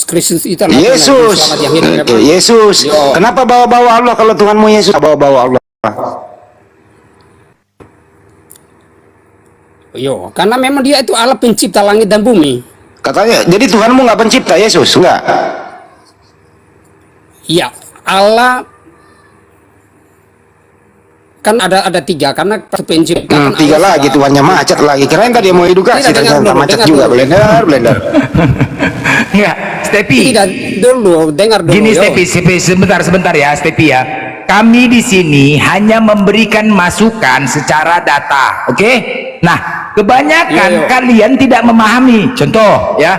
Kristus itu adalah Tuhan Yesus. Juru Selamat yang hidup, memang. Yesus. Yo. Kenapa bawa-bawa Allah kalau Tuhanmu Yesus bawa-bawa Allah? Yo, karena memang dia itu Allah pencipta langit dan bumi. Katanya, jadi Tuhanmu nggak pencipta Yesus, enggak? Iya, Allah kan ada tiga, karena pencipta kan Tiga Allah lagi sudah- Tuhannya macet lagi. Kirain tadi mau edukasi, Tidak, dengar ternyata dulu, macet dengar juga. dulu. Blender. Enggak, Stepi. Tidak, dulu dengar dulu. Gini yo. Stepi, sebentar ya Stepi ya. Kami di sini hanya memberikan masukan secara data, oke? Nah, kebanyakan Yo. kalian tidak memahami. Contoh ya,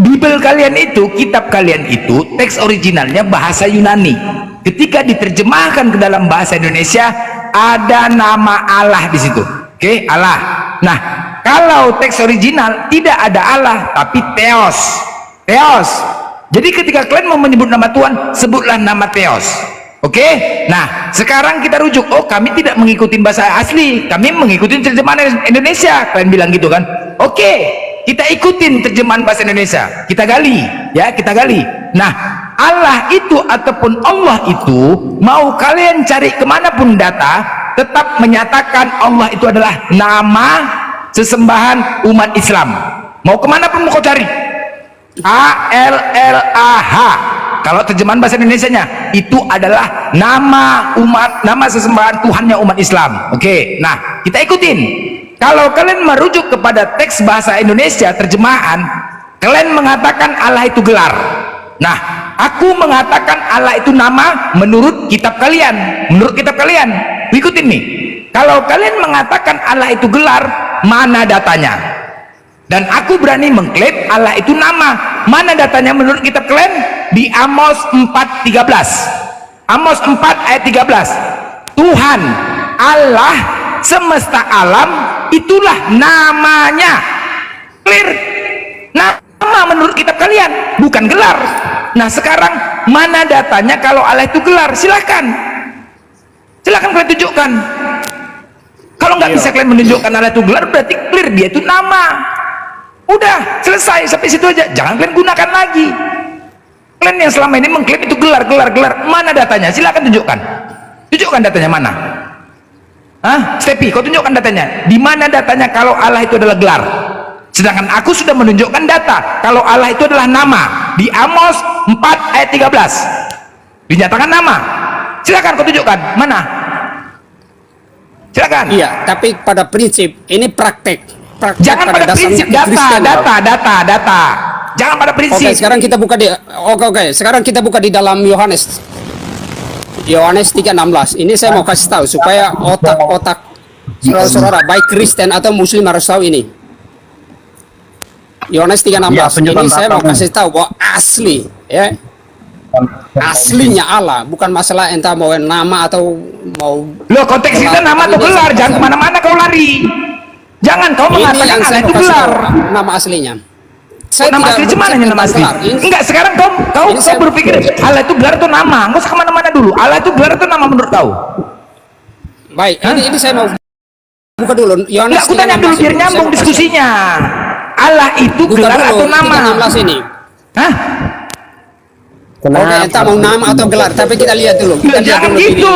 Bible kalian itu, kitab kalian itu, teks originalnya bahasa Yunani. Ketika diterjemahkan ke dalam bahasa Indonesia, ada nama Allah di situ, oke? Allah. Nah, kalau teks original tidak ada Allah, tapi Theos. Theos. Jadi ketika kalian mau menyebut nama Tuhan, sebutlah nama Theos. Oke, nah sekarang kita rujuk. Oh, kami tidak mengikuti bahasa asli, kami mengikuti terjemahan Indonesia. Kalian bilang gitu kan? Oke, kita ikutin terjemahan bahasa Indonesia. Kita gali, ya kita gali. Nah, Allah itu ataupun Allah itu, mau kalian cari kemanapun data, tetap menyatakan Allah itu adalah nama sesembahan umat Islam. Mau kemanapun mau kau cari, ALLAH. Kalau terjemahan bahasa Indonesianya itu adalah nama umat, nama sesembahan Tuhannya umat Islam. Oke, nah kita ikutin. Kalau kalian merujuk kepada teks bahasa Indonesia terjemahan, kalian mengatakan Allah itu gelar. Nah, aku mengatakan Allah itu nama menurut kitab kalian. Menurut kitab kalian, ikutin nih. Kalau kalian mengatakan Allah itu gelar, mana datanya? Dan aku berani mengklaim Allah itu nama. Mana datanya menurut kitab kalian? Di Amos 4:13. Amos 4 ayat 13. Tuhan Allah semesta alam itulah namanya. Clear. Nama menurut kitab kalian, bukan gelar. Nah, sekarang mana datanya kalau Allah itu gelar? Silakan. Silakan kalian tunjukkan. Kalau nggak bisa kalian menunjukkan Allah itu gelar, berarti clear dia itu nama. Udah selesai sampai situ aja, jangan kalian gunakan lagi. Kalian yang selama ini mengklaim itu gelar. Mana datanya? Silakan tunjukkan datanya mana. Stepi, kau tunjukkan datanya. Di mana datanya kalau Allah itu adalah gelar? Sedangkan aku sudah menunjukkan data kalau Allah itu adalah nama. Di Amos 4 ayat 13 dinyatakan nama. Silakan kau tunjukkan mana. Silakan. Iya, tapi pada prinsip ini praktek. Jangan pada prinsip, data. Jangan pada prinsip. Oke, sekarang kita buka di sekarang kita buka di dalam Yohanes 3:16. Ini saya mau kasih tahu supaya otak saudara-saudara baik Kristen atau Muslim harus tahu ini. Yohanes 3:16. Ini saya mau kasih tahu bahwa asli, ya. Aslinya Allah, bukan masalah entah mau nama atau mau. Loh, konteks kita nama atau gelar, jangan kemana-mana kau lari. Jangan kau mengatakan Allah itu gelar. Nama aslinya. Nama asli cuman hanya nama asli. Enggak, sekarang kau berpikir Allah itu gelar atau nama. Enggak usah kemana-mana dulu. Allah itu gelar atau nama menurut kau? Baik, ini saya mau buka dulu. Enggak, aku tanya dulu biar nyambung diskusinya. Allah itu gelar atau nama? 3:16 ini. Hah? Oke, entah mau nama atau gelar, tapi kita lihat dulu. Jangan gitu,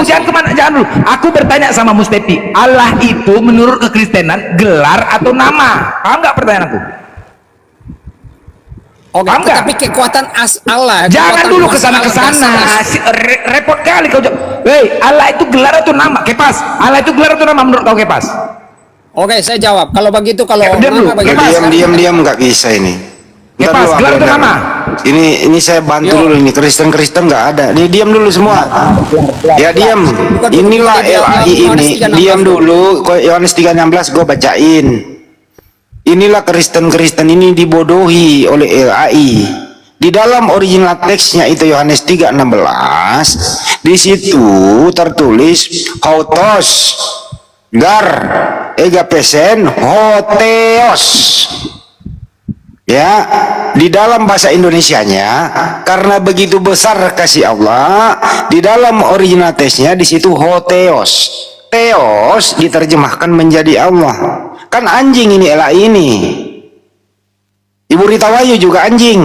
jangan kemana, jangan dulu. Aku bertanya sama Mustepi, Allah itu menurut kekristenan gelar atau nama? Paham nggak pertanyaan aku? Oke, Paham nggak? tapi kekuatan Allah. Jangan kekuatan dulu masalah kesana-kesana. dasar. Repot kali kau jawab. Hei, Allah itu gelar atau nama? Kepas. Allah itu gelar atau nama menurut kau, Kepas? Oke, saya jawab. Kalau begitu, kalau Diam dulu. nama bagaimana? Diam nggak bisa ini. Ntar Kepas, dulu, gelar atau Blender. nama? Ini saya bantu dulu ini Kristen nggak ada. Nih diam dulu semua. Ya diam. Inilah LAI ini. Diam dulu. Yohanes 3:16 gue bacain. Inilah Kristen ini dibodohi oleh LAI. Di dalam original teksnya itu Yohanes 3:16, di situ tertulis Hotos gar egapesen hoteos. Ya, di dalam bahasa Indonesianya, karena begitu besar kasih Allah, di dalam original teksnya di situ hoteos. Theos diterjemahkan menjadi Allah. Kan anjing ini elah ini. Ibu Rita Wahyu juga anjing.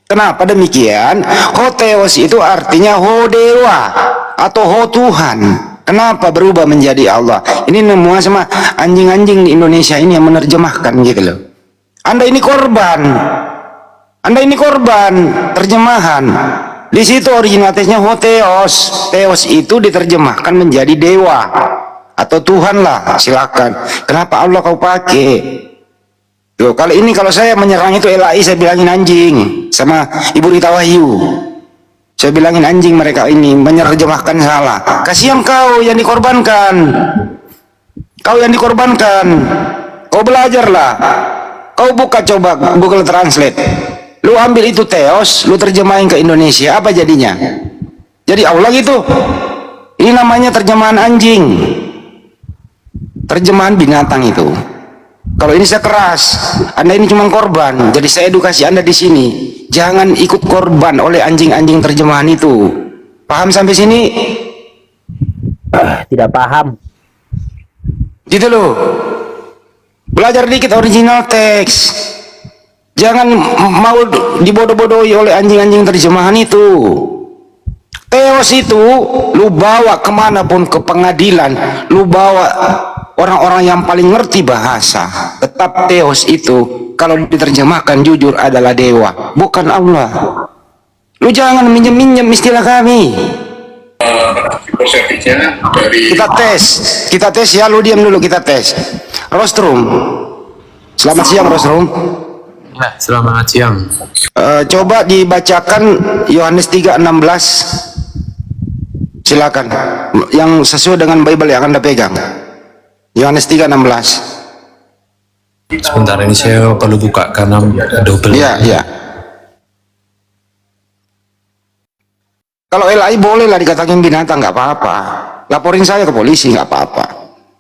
Kenapa demikian? Hotheos itu artinya ho dewa atau ho Tuhan. Kenapa berubah menjadi Allah? Ini semua sama anjing-anjing di Indonesia ini yang menerjemahkan gitu loh. Anda ini korban. Anda ini korban terjemahan. Di situ original teksnya hotheos. Theos itu diterjemahkan menjadi dewa atau Tuhan lah, silakan. Kenapa Allah kau pakai? Tuh, kali ini kalau saya menyerang itu LAI, saya bilangin anjing sama Ibu Rita Wahyu. Saya bilangin anjing mereka ini menerjemahkan salah. Kasihan kau yang dikorbankan. Kau yang dikorbankan. Kau belajarlah. Kau buka coba Google Translate. Lu ambil itu Theos, lu terjemahin ke Indonesia, apa jadinya? Jadi Allah gitu. Ini namanya terjemahan anjing. Terjemahan binatang itu. Kalau ini saya keras, Anda ini cuma korban. Jadi saya edukasi Anda di sini. Jangan ikut korban oleh anjing-anjing terjemahan itu. Paham sampai sini? Tidak paham. Gitu loh. Belajar dikit original teks. Jangan mau dibodoh-bodohi oleh anjing-anjing terjemahan itu. Theos itu lu bawa kemanapun, ke pengadilan, lu bawa orang-orang yang paling ngerti bahasa, tetap Theos itu kalau diterjemahkan jujur adalah dewa, bukan Allah. Lu jangan minjem-minjem istilah kami. Kita tes ya, lu diam dulu, kita tes. Rostrum, selamat siang Rostrum. Ya, selamat siang. Coba dibacakan Yohanes 3:16. Silakan, yang sesuai dengan Bible yang Anda pegang. Yohanes 3:16. Sebentar, ini saya perlu buka karena double. Iya, iya. Kalau LAI boleh lah dikatakan binatang, nggak apa-apa. Laporin saya ke polisi, nggak apa-apa.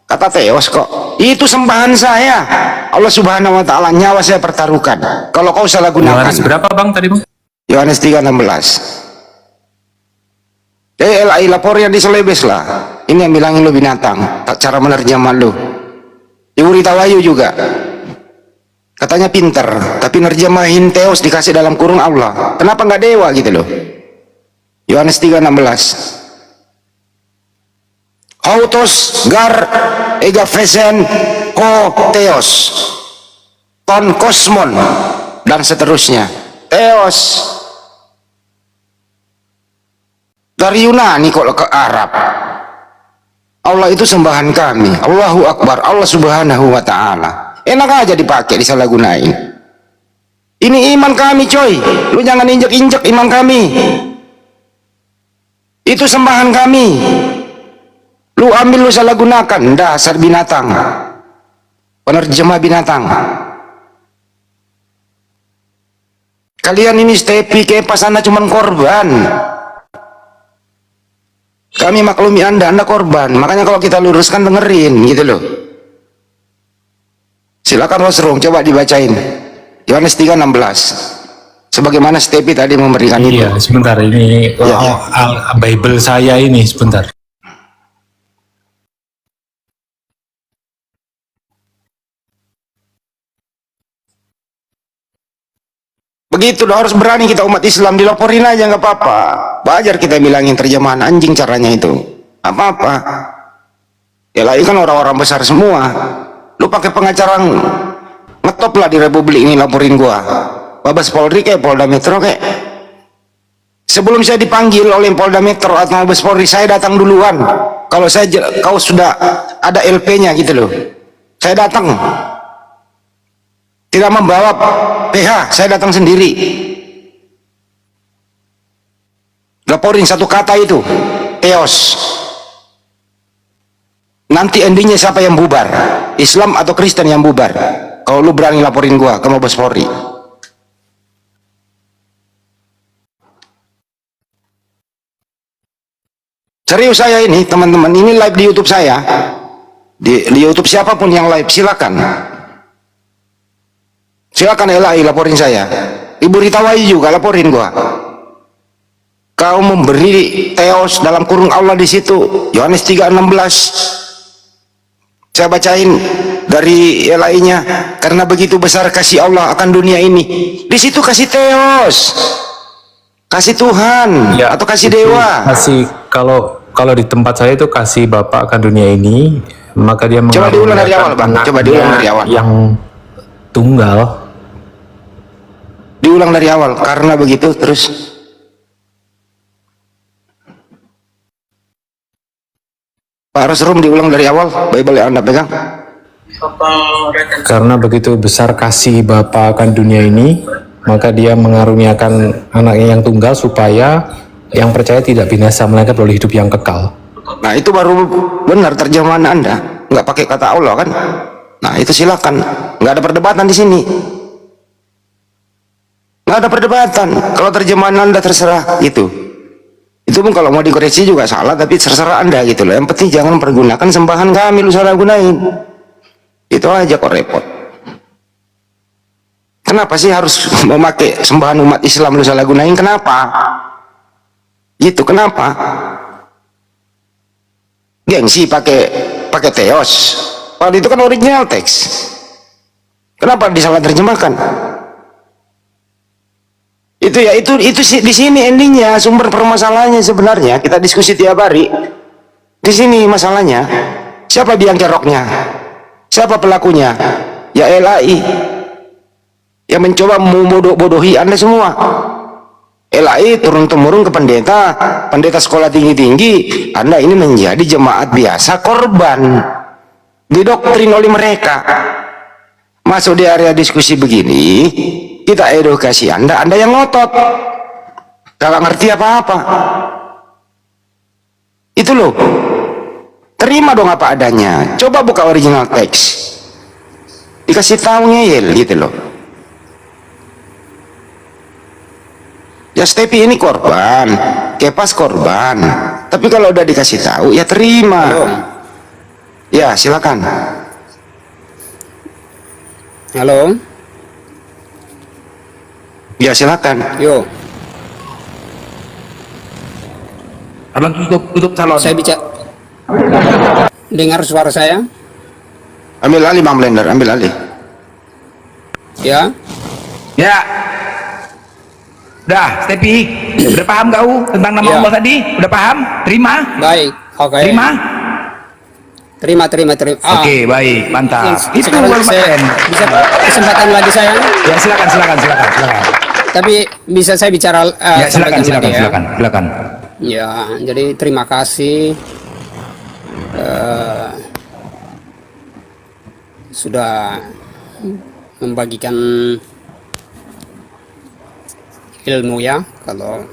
Kata Theos kok, itu sembahan saya. Allah Subhanahu Wa Taala, nyawa saya pertaruhkan. Kalau kau salah gunakan. Yohanes berapa bang tadi bang? Yohanes 3:16. LAI laporin di Selebes lah. Ini yang bilangin lu binatang, tak cara menerjemah lu. Ibu Rita Wahyu juga katanya pinter, tapi nerjemahin Theos dikasih dalam kurung Allah. Kenapa nggak dewa gitu loh? Yohanes 3:16. Autos gar ega vesen ho Theos ton kosmon dan seterusnya. Theos dari Yunani kok ke Arab. Allah itu sembahan kami. Allahu Akbar, Allah Subhanahu Wa Ta'ala. Enak aja dipakai, disalahgunain. Ini iman kami coy. Lu jangan injek-injek iman kami. Itu sembahan kami. Lu ambil, lu salah gunakan. Dasar binatang, penerjemah binatang. Kalian ini Stepi, Kepas, Anda cuman korban. Kami maklumi Anda korban. Makanya kalau kita luruskan dengerin gitu loh. Silakan Rosrum, coba dibacain Yohanes 3:16. Sebagaimana Stepi tadi memberikan itu. Iya, sebentar, ini Bible saya ini sebentar. Begitu loh, harus berani kita umat Islam, dilaporin aja nggak apa-apa. Wajar kita bilangin terjemahan anjing caranya itu. Apa-apa. Ya lah, kan orang-orang besar semua. Lu pakai pengacara ngetop lah di Republik ini, laporin gua. Mabes Polri kayak Polda Metro kayak. Sebelum saya dipanggil oleh Polda Metro atau Mabes Polri, saya datang duluan. Kalau kau sudah ada LP-nya gitu loh. Saya datang. Tidak membawa PH, saya datang sendiri. Laporin satu kata itu, Theos. Nanti endingnya siapa yang bubar? Islam atau Kristen yang bubar? Kalau lu berani laporin gua ke Mabes Polri. Serius saya ini, teman-teman, ini live di YouTube saya. Di YouTube siapapun yang live, silakan. Silakan LAI laporin saya. Ibu Rita Wahyu juga laporin gua. Kau memberi Theos dalam kurung Allah di situ. Yohanes 3:16. Saya bacain dari LAI-nya, karena begitu besar kasih Allah akan dunia ini. Di situ kasih Theos, kasih Tuhan, Ya, atau kasih itu dewa. kasih, kalau di tempat saya itu kasih Bapa akan dunia ini, maka dia Coba diulang dari awal, Bang. mengaruniakan Coba diulang anaknya dari awal. yang tunggal. Diulang dari awal, karena begitu terus. Pak Rosrum, diulang dari awal, Bible yang Anda pegang. Karena begitu besar kasih Bapa akan dunia ini, maka dia mengaruniakan anaknya yang tunggal supaya yang percaya tidak binasa melainkan beroleh hidup yang kekal. Nah, itu baru benar terjemahan Anda, nggak pakai kata Allah kan? Nah, itu silakan, nggak ada perdebatan di sini, nggak ada perdebatan. Kalau terjemahan Anda terserah gitu. Itu pun kalau mau dikoreksi juga salah, tapi terserah Anda gitu loh. Yang penting jangan pergunakan sembahan kami lu salah gunain. Itu aja kok repot. Kenapa sih harus memakai sembahan umat Islam lu salah gunain? Kenapa? Gitu, kenapa? Gengsi pakai Theos. Padahal itu kan original teks. Kenapa disalah terjemahkan? Itu ya, itu di sini endingnya, sumber permasalahannya sebenarnya. Kita diskusi tiap hari. Di sini masalahnya. Siapa biang keroknya? Siapa pelakunya? Ya LAI. Yang mencoba membodoh-bodohi Anda semua. LAI turun-temurun ke pendeta, pendeta sekolah tinggi-tinggi. Anda ini menjadi jemaat biasa, korban. Didoktrin oleh mereka. Masuk di area diskusi begini, kita edukasi Anda yang ngotot, gak ngerti apa-apa. Itu loh, terima dong apa adanya. Coba buka original teks, dikasih tahu ngeyel gitu loh. Ya Stepi ini korban, Kepas korban, tapi kalau udah dikasih tahu ya terima. Ya silakan. Halo. Ya silakan. Yo. Salon, tutup salon. Saya bicara. Dengar suara saya? Ambil alih Bang Blender, ambil alih. Ya. Ya. Udah, Stepi, udah paham kau tentang nama Ya. Allah tadi? Udah paham? Terima? Baik. Oke. Terima? Terima. Oke, baik, mantap. Itu Sekarang lumayan. saya bisa kesempatan lagi saya. Ya, silakan. Tapi bisa saya bicara Ya, silakan, lagi ya? silakan. Ya, jadi terima kasih sudah membagikan ilmu ya. Kalau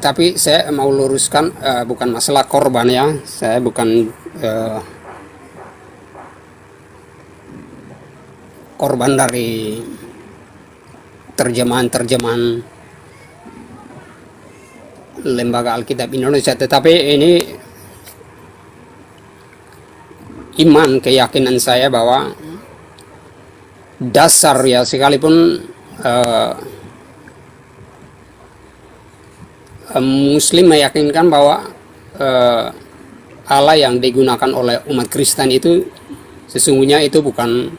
tapi saya mau luruskan, bukan masalah korban ya. Saya bukan korban dari terjemahan Lembaga Alkitab Indonesia, tetapi ini iman, keyakinan saya bahwa dasar ya, sekalipun Muslim meyakinkan bahwa Allah yang digunakan oleh umat Kristen itu sesungguhnya itu bukan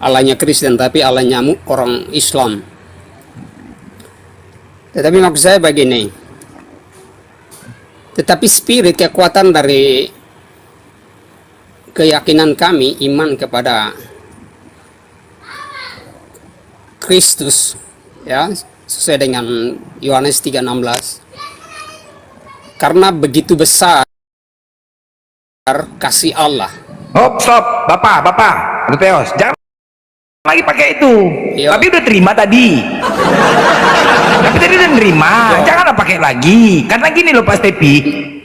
Allahnya Kristen, tapi Allahnya orang Islam. Tetapi maksud saya begini, tetapi spirit, kekuatan dari keyakinan kami, iman kepada Kristus ya, sesuai dengan Yohanes 3:16, karena begitu besar kasih Allah. Hop, stop, bapak, ada Theos, jangan lagi pakai itu. Iya. Tapi udah terima tadi. Tapi tadi udah terima, janganlah pakai lagi. Karena gini loh Pak Stepi,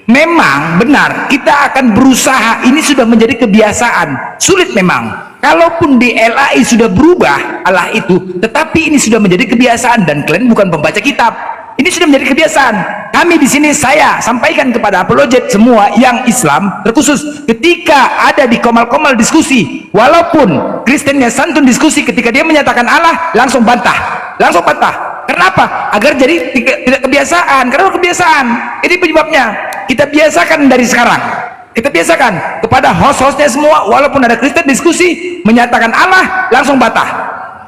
memang benar kita akan berusaha, ini sudah menjadi kebiasaan. Sulit memang. Kalaupun di LAI sudah berubah Allah itu, tetapi ini sudah menjadi kebiasaan, dan kalian bukan pembaca kitab. Ini sudah menjadi kebiasaan. Kami di sini saya sampaikan kepada apologet semua yang Islam, terkhusus ketika ada di komal-komal diskusi, walaupun Kristennya santun diskusi, ketika dia menyatakan Allah langsung bantah. Kenapa? Agar jadi tidak kebiasaan. Karena kebiasaan ini penyebabnya. kita biasakan dari sekarang. Kita biasakan kepada host-hostnya semua, walaupun ada Kristen diskusi menyatakan Allah, langsung bantah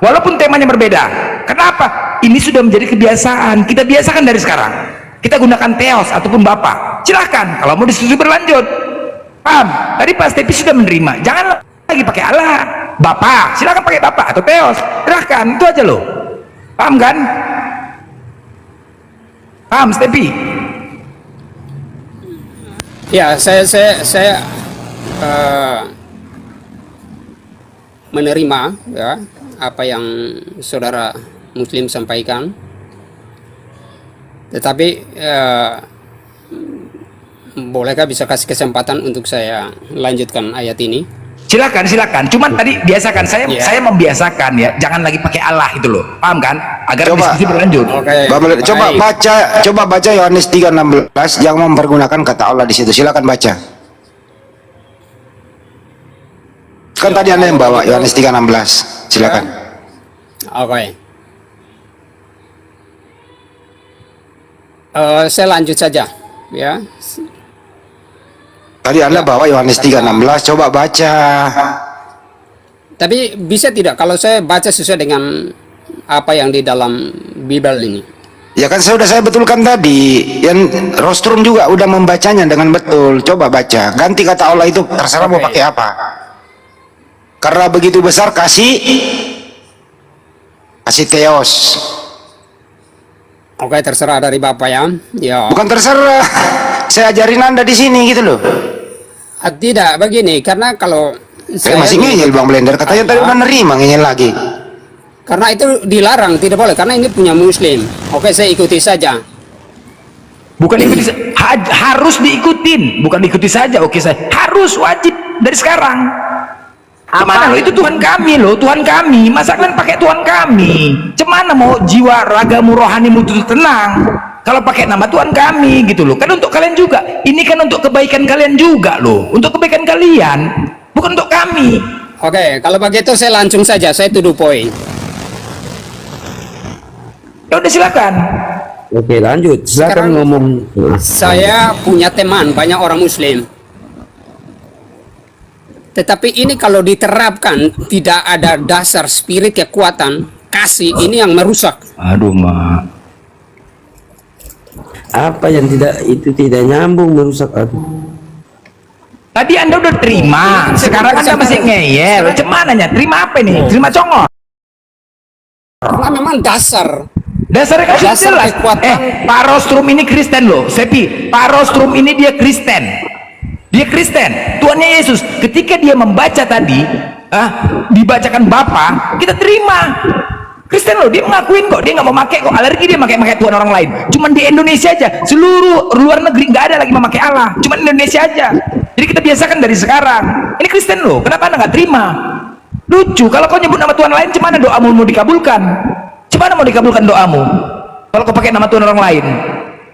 walaupun temanya berbeda. Kenapa? Ini sudah menjadi kebiasaan. Kita biasakan dari sekarang. Kita gunakan Theos ataupun Bapa. Silahkan kalau mau diskusi berlanjut. Paham? Tadi Pak Stepi sudah menerima. Jangan lagi pakai Allah, Bapa. Silahkan pakai Bapa atau Theos. Silahkan, itu aja loh. Paham kan? Paham Stepi? Ya, saya menerima ya apa yang saudara Muslim sampaikan, tetapi bolehkah bisa kasih kesempatan untuk saya lanjutkan ayat ini? Silakan, silakan. Cuman tadi biasakan, saya membiasakan ya, jangan lagi pakai Allah itu loh, paham kan? Agar diskusi berlanjut. Coba baca Yohanes 3:16, jangan mempergunakan kata Allah di situ. Silakan baca. Kan tadi Anda yang bawa Yohanes 3:16. Silakan. Oke. Saya lanjut saja ya. Tadi Anda bawa Yohanes 3:16, coba baca. Tapi bisa tidak kalau saya baca sesuai dengan apa yang di dalam Bible ini? Ya kan saya betulkan tadi. Yang Rostrum juga udah membacanya dengan betul. Coba baca. Ganti kata Allah itu terserah mau pakai apa. Karena begitu besar kasih Theos. Oke, terserah dari Bapak ya. Ya. Bukan terserah. Saya ajarin Anda di sini gitu loh. Tidak begini, karena kalau saya masih ngeyel Bang Blender, katanya tadi udah nerima ngeyel lagi. Karena itu dilarang, tidak boleh, karena ini punya Muslim. Oke, saya ikuti saja. Bukan ikuti, harus diikutin, bukan diikuti saja. Oke, saya harus wajib dari sekarang. Gimana loh, itu Tuhan kami loh, Tuhan kami. Masa kalian pakai Tuhan kami? Cemana mau jiwa ragamu rohanimu itu tenang kalau pakai nama Tuhan kami gitu loh. Kan untuk kalian juga, ini kan untuk kebaikan kalian juga loh, untuk kebaikan kalian, bukan untuk kami. Oke, kalau begitu saya langsung saja, saya tuduh poin. Ya udah silakan. Oke, lanjut. Silakan Sekarang ngomong. Saya punya teman banyak orang Muslim, tetapi ini kalau diterapkan tidak ada dasar spirit kekuatan kasih, ini yang merusak. Aduh mak, Apa yang tidak nyambung, merusak apa? tadi Anda udah terima, sekarang Anda masih ngeyel. Cemananya terima apa ini? Terima congol. Karena memang Dasarnya kan Dasar jelas. kekuatan. Pak Rostrum ini Kristen loh, Sepi. Pak Rostrum ini dia Kristen. Dia Kristen. Tuhannya Yesus. Ketika dia membaca tadi, dibacakan Bapa, kita terima. Kristen loh, dia mengakuin kok, dia nggak mau pakai kok, alergi dia pakai Tuhan orang lain. Cuman di Indonesia aja, seluruh luar negeri nggak ada lagi memakai Allah, cuman Indonesia aja. Jadi kita biasakan dari sekarang. Ini Kristen loh, kenapa Anda nggak terima? Lucu, kalau kau nyebut nama Tuhan lain, cemana doamu mau dikabulkan? Cemana mau dikabulkan doamu kalau kau pakai nama Tuhan orang lain?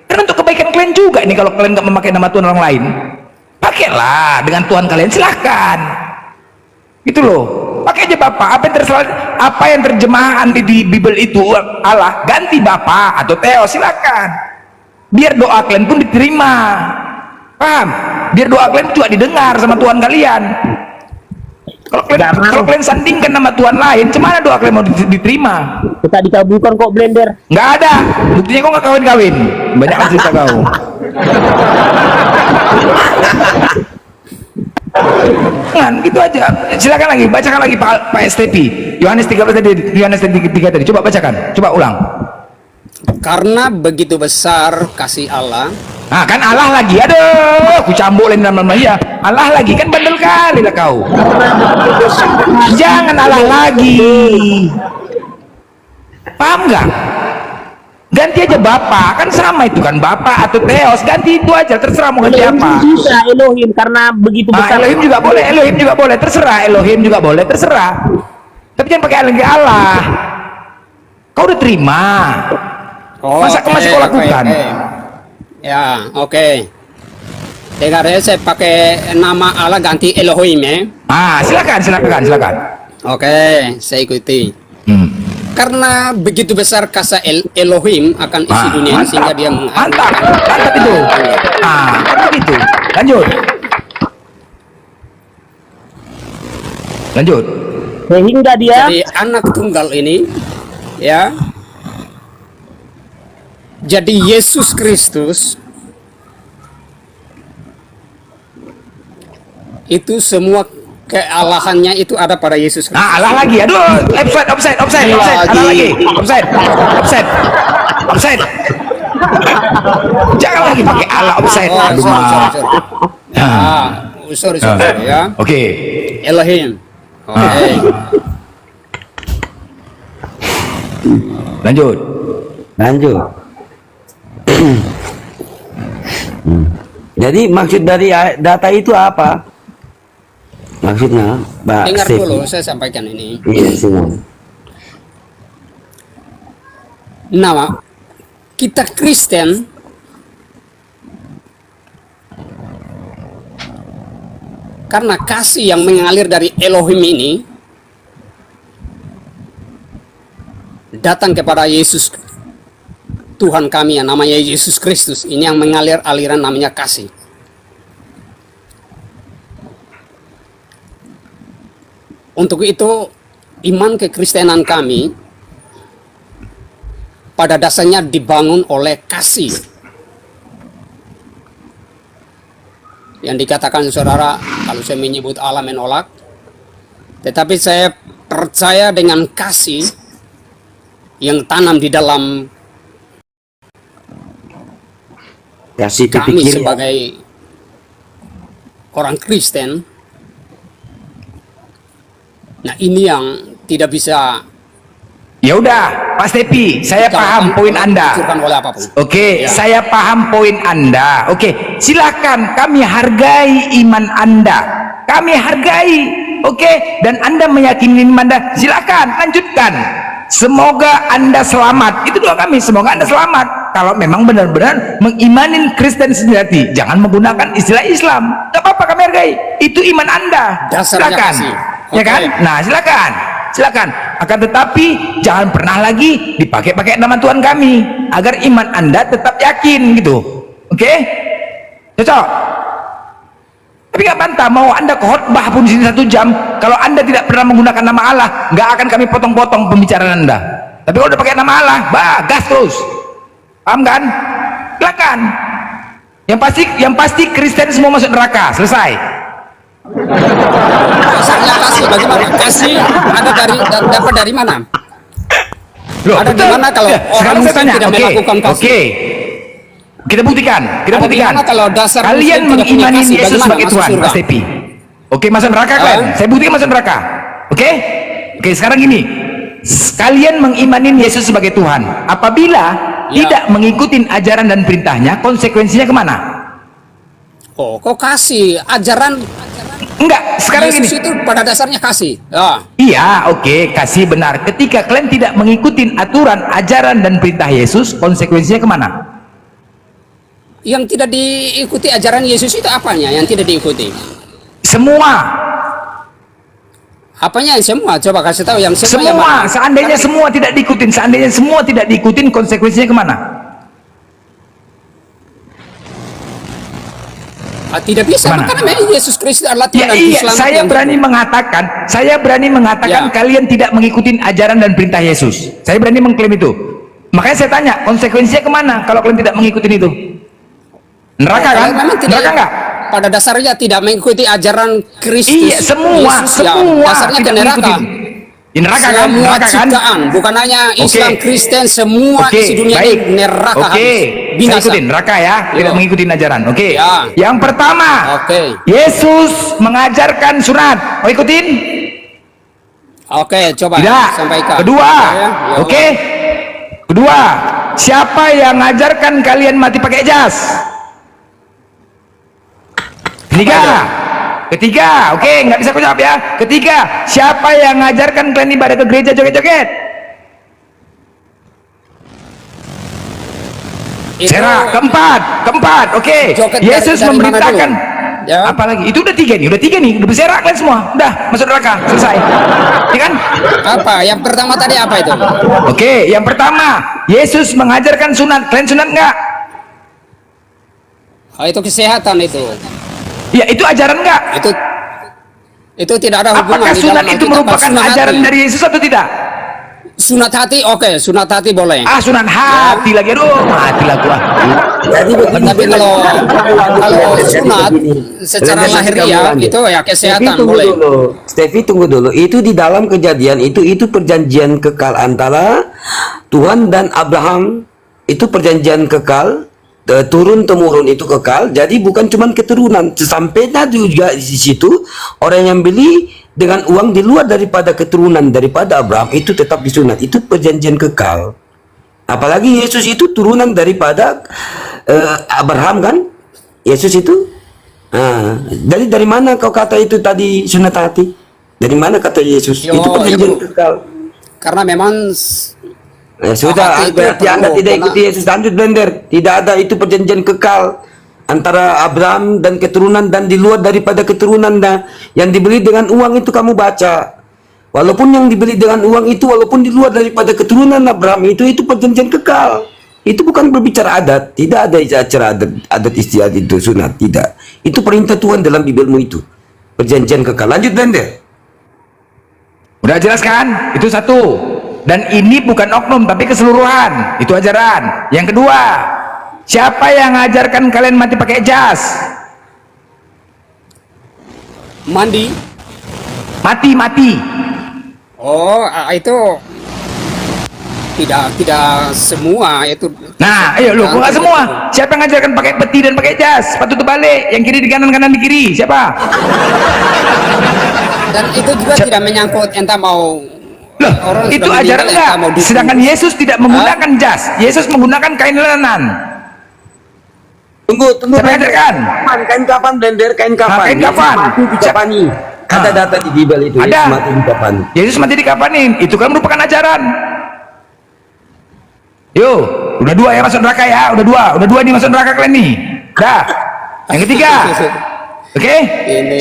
Karena untuk kebaikan kalian juga ini, kalau kalian nggak memakai nama Tuhan orang lain, pakailah dengan Tuhan kalian, silahkan. Gitu loh, pakai aja Bapak. Apa yang terjemahan di Bible itu Allah, ganti Bapak atau Theos, silakan. Biar doa kalian pun diterima, paham? Biar doa kalian juga didengar sama Tuhan kalian. Kalau kalian sandingkan nama Tuhan lain, cemana doa kalian mau diterima? Kita dikabulkan kok, Blender. Nggak ada, buktinya kok nggak kawin-kawin. Banyak kan cerita kau. Kan gitu aja. Silakan lagi, bacakan lagi Pak STP. Yohanes 13 tadi, Yohanes 3 tadi. Coba bacakan, coba ulang. karena begitu besar kasih Allah. Nah kan Allah lagi, aduh, aku cambukin nama ya. Allah lagi, kan bandel kali lah kau. Jangan Allah lagi. Paham nggak? Ganti aja Bapak, kan sama itu kan, Bapak atau Theos, ganti itu aja, terserah mau ganti apa. Bisa Elohim, karena begitu besar. Elohim juga boleh, Elohim juga boleh, terserah. Elohim juga boleh, terserah. Tapi jangan pakai lagi Allah. Kau udah terima. Masa kau masih kau lakukan? Ya, oke. Dengar ya, saya pakai nama Allah ganti Elohim ya. Silakan. Oke, saya ikuti. karena begitu besar kasih Elohim akan isi dunia ini, sehingga dia mantap itu. Begitu. Lanjut. Sehingga dia Jadi anak tunggal ini, ya, jadi Yesus Kristus itu semua kealahannya itu ada pada Yesus Kristus. Allah lagi, aduh, offside, jangan lagi pakai Allah offside. Aduh, sorry, ya. Oke. Elohim. Oke. Lanjut. Jadi maksud dari data itu apa? Maksudnya, Mbak Dengar Steve. dulu, saya sampaikan ini. Iya, silakan. Nah, kita Kristen karena kasih yang mengalir dari Elohim ini datang kepada Yesus Tuhan kami yang namanya Yesus Kristus, ini yang mengalir aliran namanya kasih. Untuk itu iman kekristenan kami pada dasarnya dibangun oleh kasih. Yang dikatakan saudara, kalau saya menyebut Allah menolak, tetapi saya percaya dengan kasih yang tanam di dalam Kasih kami pikir. sebagai orang Kristen. Nah, ini yang tidak bisa. Ya udah, Pak Stepi, saya paham poin Anda. Oleh apapun. Oke, Ya. saya paham poin Anda. Oke, silakan, kami hargai iman Anda. Kami hargai. Oke, dan Anda meyakini iman Anda. Silakan, lanjutkan. Semoga Anda selamat. Itu doa kami, semoga Anda selamat. Kalau memang benar-benar mengimanin Kristen sejati, jangan menggunakan istilah Islam. Gak apa-apa, kami hargai. Itu iman Anda. Dasarnya Silakan. kasih. Ya Oke. kan? Nah, silakan. Akan tetapi jangan pernah lagi dipakai nama Tuhan kami, agar iman Anda tetap yakin gitu. Oke? Cocok? Tapi nggak bantah, mau Anda khotbah pun di sini 1 jam, kalau Anda tidak pernah menggunakan nama Allah, nggak akan kami potong-potong pembicaraan Anda. Tapi kalau udah pakai nama Allah, gas terus. Paham kan? Silakan. Yang pasti Kristen semua masuk neraka. Selesai. Dasarnya kasih bagaimana? Kasih ada dapat dari mana? Loh, Ada di mana kalau orang sekarang saya Muslim tanya, tidak melakukan kasih? Oke. Kita buktikan. Ada di mana kalau dasar Kalian Muslim tidak punya mengimani kasih, Yesus bagaimana sebagai masuk Tuhan, surga? Mas Tepi. Oke, masuk neraka kalian. Saya buktikan masuk neraka. Oke? Oke, sekarang gini. Kalian mengimani Yesus sebagai Tuhan. Apabila tidak mengikuti ajaran dan perintahnya, konsekuensinya kemana? Oh, kok kasih ajaran Enggak, sekarang gini. Yesus itu pada dasarnya kasih. Ya. Iya, oke, kasih benar. Ketika kalian tidak mengikuti aturan, ajaran, dan perintah Yesus, konsekuensinya kemana? Yang tidak diikuti ajaran Yesus itu apanya? Yang tidak diikuti? Semua. Apanya yang semua? Coba kasih tahu yang semua. Yang Semua. mana? Seandainya semua tidak diikutin, seandainya semua tidak diikutin, konsekuensinya kemana? Tidak bisa, Mana? karena memang Yesus Kristus adalah Tuhan Ya dan iya, Islam saya yang berani mengatakan Ya. kalian tidak mengikuti ajaran dan perintah Yesus. Saya berani mengklaim itu. Makanya saya tanya, konsekuensinya kemana kalau kalian tidak mengikuti itu? Neraka kan? memang tidak, Neraka enggak? pada dasarnya tidak mengikuti ajaran Kristus. Iya, semua, Yesus, ya. semua Dasarnya ke tidak neraka. mengikuti. Di neraka kan? Semua Neraka kan? ciptaan, bukan hanya Islam, Oke. Kristen, semua Oke, isi dunia baik. ini neraka. Oke, habis. saya Binasa. ikutin neraka ya, tidak Yo. mengikuti ajaran. Oke. Ya. Yang pertama, Oke. Yesus mengajarkan sunat. Mau ikutin? Oke, coba Tidak. sampaikan. Kedua, Ya, ya oke. Kedua, siapa yang ngajarkan kalian mati pakai jas? Ketiga, oke, nggak bisa aku jawab ya. Ketiga, siapa yang ngajarkan kalian ibadah ke gereja joget-joget? Itu Keempat, oke. joget Yesus dari mana memberitakan. dulu? Ya. Apalagi itu udah tiga nih, udah berserak kalian semua, udah masuk neraka, selesai, ya kan? Apa? Yang pertama tadi apa itu? Oke, yang pertama, Yesus mengajarkan sunat. Kalian sunat nggak? Oh, itu kesehatan itu. Ya, itu ajaran nggak? Itu tidak ada hubungan. Apakah di sunat dalam itu Alkitab. merupakan Sunat ajaran hati. dari Yesus atau tidak? Sunat hati, oke, sunat hati boleh. Ah, sunat hati lagi, aduh, matilah gua. Jadi begini. Tapi kalau sunat secara Nanti kamu lahiriah lanjut. itu ya kesehatan Steffi, tunggu boleh. dulu. Steffi, tunggu dulu. Itu di dalam Kejadian itu perjanjian kekal antara Tuhan dan Abraham. Itu perjanjian kekal, turun temurun itu kekal. Jadi bukan cuma keturunan, sesampainya juga di situ orang yang beli dengan uang di luar daripada keturunan daripada Abraham itu tetap disunat. Itu perjanjian kekal. Apalagi Yesus itu turunan daripada Abraham kan? Yesus itu. Dari mana kau kata itu tadi sunat hati? Dari mana kata Yesus? Yo, Itu perjanjian itu. kekal. Karena memang Sudah, hati itu berarti Anda perlu, tidak karena- ikuti Yesus. Lanjut Blender. Tidak ada itu perjanjian kekal antara Abraham dan keturunan dan di luar daripada keturunan yang dibeli dengan uang itu kamu baca. Walaupun yang dibeli dengan uang itu walaupun di luar daripada keturunan Abraham itu perjanjian kekal. Itu bukan berbicara adat. Tidak ada acara adat istiadat itu sunat. Tidak. Itu perintah Tuhan dalam Bibelmu itu. Perjanjian kekal. Lanjut Blender. Udah jelas kan? Itu satu. Dan ini bukan oknum tapi keseluruhan. Itu ajaran. Yang kedua, siapa yang ngajarkan kalian mati pakai jas? mandi. Mati. Oh, itu tidak semua itu. Nah, ayo lu, kok nggak semua? Siapa yang ngajarkan pakai peti dan pakai jas? Sepatu terbalik, yang kiri di kanan, kanan di kiri. Siapa? Dan itu juga tidak menyangkut entah mau Loh, orang itu sudah ajaran meninggal, enggak? entah mau dikubur. Sedangkan Yesus tidak menggunakan jas. Yesus menggunakan kain lenan. Tunggu. Siapa yang ajarkan? Kain kapan Blender? Kain kapan? Kain kapan? Mati dikapani. Ada data di Bible itu. Ada. Yesus mati dikapani. Yesus mati dikapanin. Itu kan merupakan ajaran. Yo, udah dua ya masuk neraka ya. Udah dua nih masuk neraka kalian nih. Dah. Yang ketiga. Oke?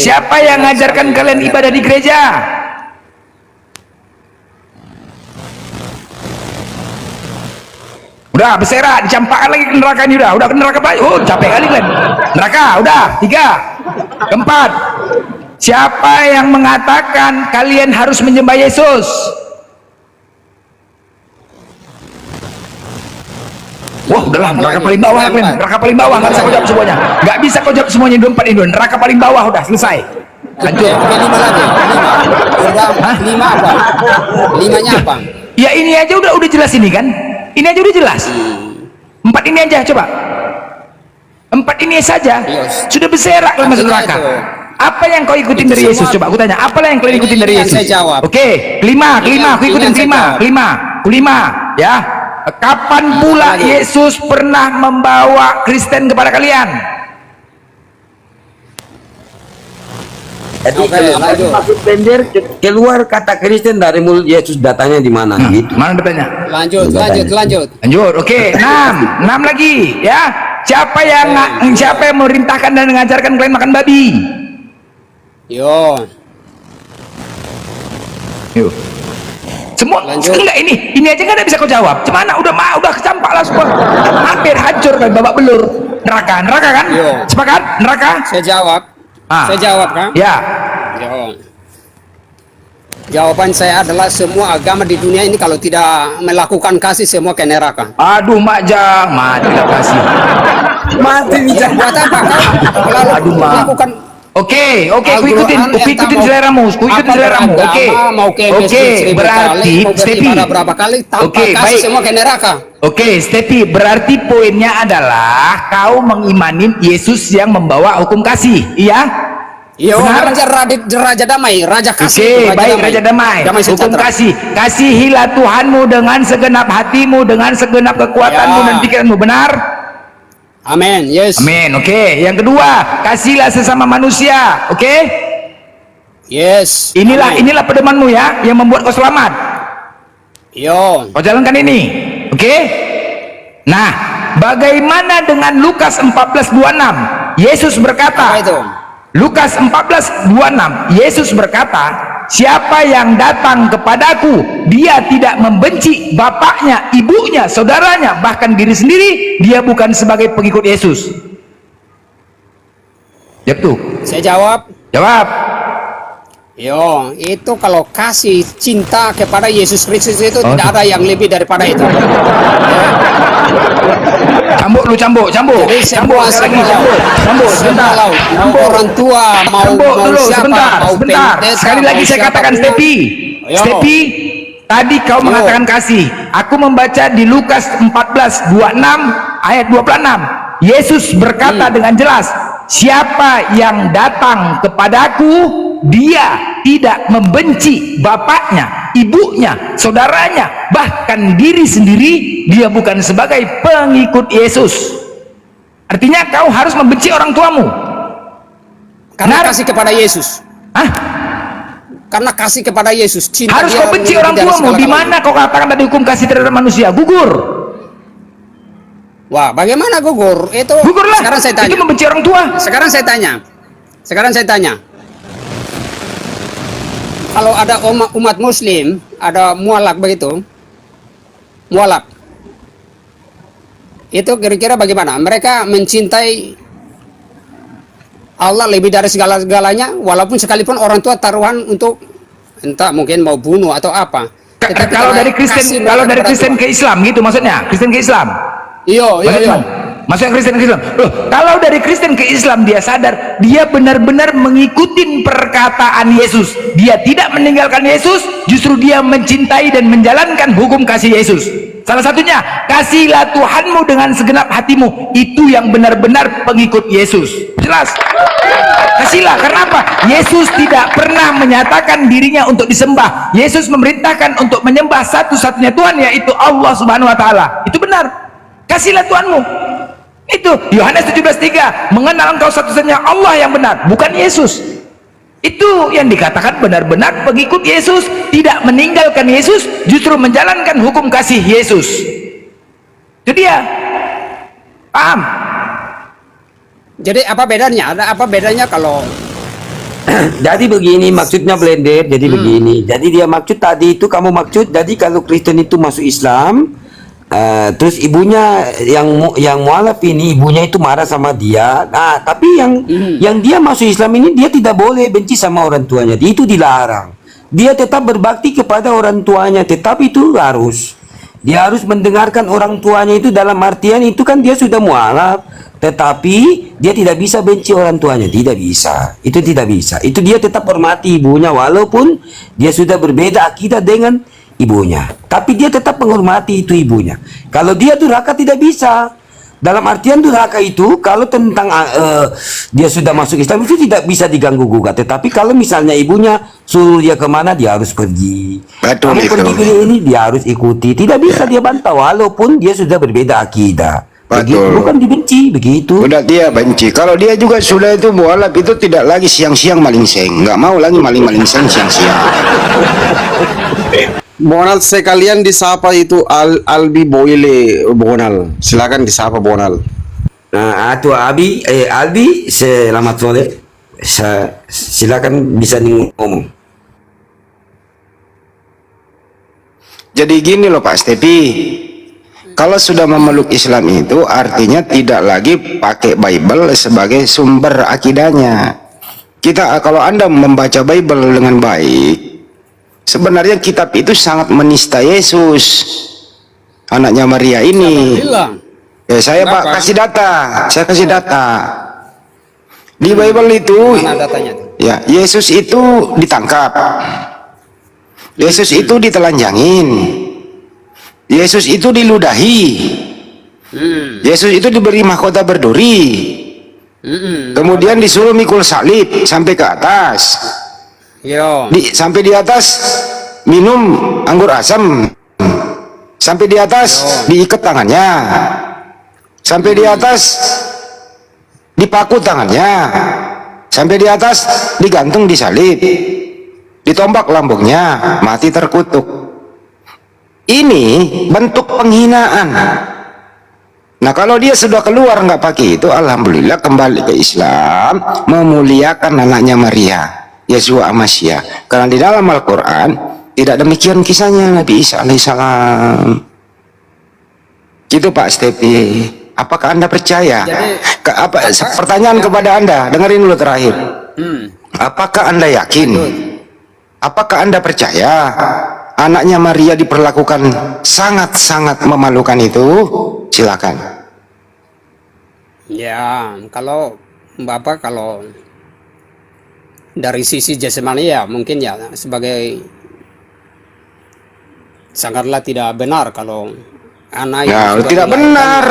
Siapa yang ngajarkan kalian ibadah di gereja? Udah berserak, dicampakkan lagi ke neraka ini udah ke neraka banyak. Oh, capek kali kalian. Neraka, udah. 3. Keempat. Siapa yang mengatakan kalian harus menyembah Yesus? Wah, udahlah, neraka paling bawah kalian. Neraka paling bawah, nggak bisa kau jawab semuanya. Nggak bisa kau jawab semuanya, 24 ini. Neraka paling bawah, udah selesai. Lanjut. Oke, 5 lagi. 5 apa? 5-nya apa? Ya ini aja udah jelas ini kan? Ini aja udah jelas. 4 ini aja coba. 4 ini saja. Yes. Sudah berserak kalau masuk neraka. Itu. Apa yang kau ikutin Itu dari semua. Yesus? Coba aku tanya. Apa yang kau ikutin dari Ini yang Yesus? saya jawab. Oke, kelima. Aku ikutin Ini yang saya kelima. Ya. Kapan pula Yesus pernah membawa Kristen kepada kalian? Jadi Oke, kalau lanjut. maksud Blender keluar kata Kristen dari mulut Yesus, datanya di mana? Gitu. Mana bertanya? Lanjut. Lanjut. Oke, 6 lagi ya. Siapa yang memerintahkan dan mengajarkan kalian makan babi? Yo. Yuk. Semua Lanjut. enggak ini aja nggak bisa kau jawab. Cemana udah kecampak lah semua. Hampir hancur kan babak belur. Neraka kan? Yo. Sepakat? Neraka? Saya jawab. Saya jawab kan? Ya. Yo. Jawaban saya adalah semua agama di dunia ini kalau tidak melakukan kasih semua ke neraka. Aduh Majang, matilah kasih. Mati Ya, buat apa kau? Lalu Aduh, Ma. melakukan Oke, ku Al-Quran, ikutin entah seleramu, beragama, Oke. mau ke masjid 1000 berarti kali, mau Stepi. beribadah berapa kali tanpa Oke, kasih baik. semua ke neraka. Oke, Stepi, berarti poinnya adalah kau mengimanin Yesus yang membawa hukum kasih, iya? Yo, Benar? raja damai, raja kasih. Oke, itu, baik Raja Damai. Hukum sejahtera. kasih. Kasihilah Tuhanmu dengan segenap hatimu, dengan segenap kekuatanmu Ya. dan pikiranmu, benar? Amin. Yes. Amin. Oke, yang kedua, kasihlah sesama manusia. Oke? Yes. Inilah pedomanmu ya yang membuat kau selamat. Yo. Kau jalankan ini. Oke? Nah, bagaimana dengan Lukas 14:26? Yesus berkata, Apa itu? Lukas 14:26, Yesus berkata, siapa yang datang kepadaku, dia tidak membenci bapaknya, ibunya, saudaranya, bahkan diri sendiri, dia bukan sebagai pengikut Yesus. Jawab tuh. Saya jawab, Jawab. yo, itu kalau kasih cinta kepada Yesus Kristus itu tidak ada yang lebih daripada itu. Cambuk lu, cambuk. Jadi Cambuk sekali lagi, cambuk. Sebentar. Mau orang tua, mau Cambuk dulu, siapa, sebentar. mau pendeta, Sekali lagi mau saya katakan, siapapun. Stepi. Ayo. Stepi, tadi kau mengatakan kasih. Aku membaca di Lukas 14:26 ayat 26. Yesus berkata dengan jelas, siapa yang datang kepadaku, dia tidak membenci bapaknya, ibunya, saudaranya, bahkan diri sendiri, dia bukan sebagai pengikut Yesus. Artinya kau harus membenci orang tuamu. Karena Benar? kasih kepada Yesus. Hah? Karena kasih kepada Yesus. Cinta Harus dia kau benci lebih orang dari tuamu. segala Di galanya. mana kau katakan tadi hukum kasih terhadap manusia? Gugur. Wah, bagaimana gugur? Itu Gugurlah. sekarang saya tanya. Itu membenci orang tua. Sekarang saya tanya. Kalau ada umat Muslim, ada mualaf begitu, mualaf, itu kira-kira bagaimana? Mereka mencintai Allah lebih dari segala-galanya, walaupun sekalipun orang tua taruhan untuk entah mungkin mau bunuh atau apa. Tetapi Kalau karena dari Kristen, kasih kalau mereka dari kepada Kristen Tuhan. ke Islam gitu maksudnya, Kristen ke Islam. Iya. Maksudnya Kristen ke Islam. Loh, kalau dari Kristen ke Islam dia sadar, dia benar-benar mengikuti perkataan Yesus. Dia tidak meninggalkan Yesus, justru dia mencintai dan menjalankan hukum kasih Yesus. Salah satunya, kasihilah Tuhanmu dengan segenap hatimu. Itu yang benar-benar pengikut Yesus. Jelas. Kasihlah, karena apa? Yesus tidak pernah menyatakan dirinya untuk disembah. Yesus memerintahkan untuk menyembah satu-satunya Tuhan, yaitu Allah Subhanahu wa taala. Itu benar. Kasihlah Tuhanmu. Itu Yohanes 17:3, mengenal engkau satu-satunya Allah yang benar, bukan Yesus. Itu yang dikatakan benar-benar pengikut Yesus, tidak meninggalkan Yesus, justru menjalankan hukum kasih Yesus. Itu dia. Paham? Jadi apa bedanya? Ada apa bedanya kalau Jadi begini maksudnya blender. Jadi begini. Jadi dia maksud tadi itu kamu maksud. Jadi kalau Kristen itu masuk Islam, terus ibunya yang mualaf ini ibunya itu marah sama dia. Nah, tapi yang dia masuk Islam ini dia tidak boleh benci sama orang tuanya. Itu dilarang. Dia tetap berbakti kepada orang tuanya, tetapi itu dia harus mendengarkan orang tuanya. Itu dalam artian itu kan dia sudah mualaf, tetapi dia tidak bisa benci orang tuanya, tidak bisa. Itu tidak bisa. Itu dia tetap hormati ibunya walaupun dia sudah berbeda akidah dengan ibunya, tapi dia tetap menghormati itu ibunya. Kalau dia durhaka tidak bisa. Dalam artian durhaka itu kalau tentang dia sudah masuk Islam itu tidak bisa diganggu gugat. Tetapi kalau misalnya ibunya suruh dia kemana, dia harus pergi. Betul Kamu itu. pergi ke ini, dia harus ikuti. Tidak bisa dia bantah walaupun dia sudah berbeda akidah. Begitu, Betul. bukan dibenci begitu. Udah dia benci. Kalau dia juga sudah itu mualaf itu tidak lagi siang-siang malingseng. Nggak mau lagi maling-malingseng siang-siang. Bonal sekalian disapa itu Albi Boyle Bonal. Silakan disapa Bonal. Nah, itu Albi, selamat sore. Silakan bisa ngomong. Jadi gini loh Pak Stepi. Kalau sudah memeluk Islam itu artinya tidak lagi pakai Bible sebagai sumber akidahnya. Kalau Anda membaca Bible dengan baik, sebenarnya kitab itu sangat menista Yesus, anaknya Maria ini. bilang? Ya saya Pak saya kasih data. Di Bible itu, Mana datanya tuh? ya Yesus itu ditangkap, Yesus itu ditelanjangin, Yesus itu diludahi, Yesus itu diberi mahkota berduri, kemudian disuruh mikul salib sampai ke atas. Yo. Sampai di atas minum anggur asam, sampai di atas diikat tangannya, sampai di atas dipaku tangannya, sampai di atas digantung di salib, ditombak lambungnya, mati terkutuk. Ini bentuk penghinaan. Nah kalau dia sudah keluar nggak pakai itu, alhamdulillah kembali ke Islam, memuliakan anaknya Maria, Yeshua Amasya. Karena di dalam Al-Quran tidak demikian kisahnya Nabi Isa alaihissalam. Gitu Pak Stepi. Apakah Anda percaya? Pertanyaan kepada Anda, dengerin dulu terakhir. Apakah Anda yakin? Apakah Anda percaya anaknya Maria diperlakukan sangat-sangat memalukan itu? Silakan. Ya, kalau Bapak kalau dari sisi jasmani ya mungkin ya sebagai sangatlah tidak benar kalau anak Ya, tidak benar.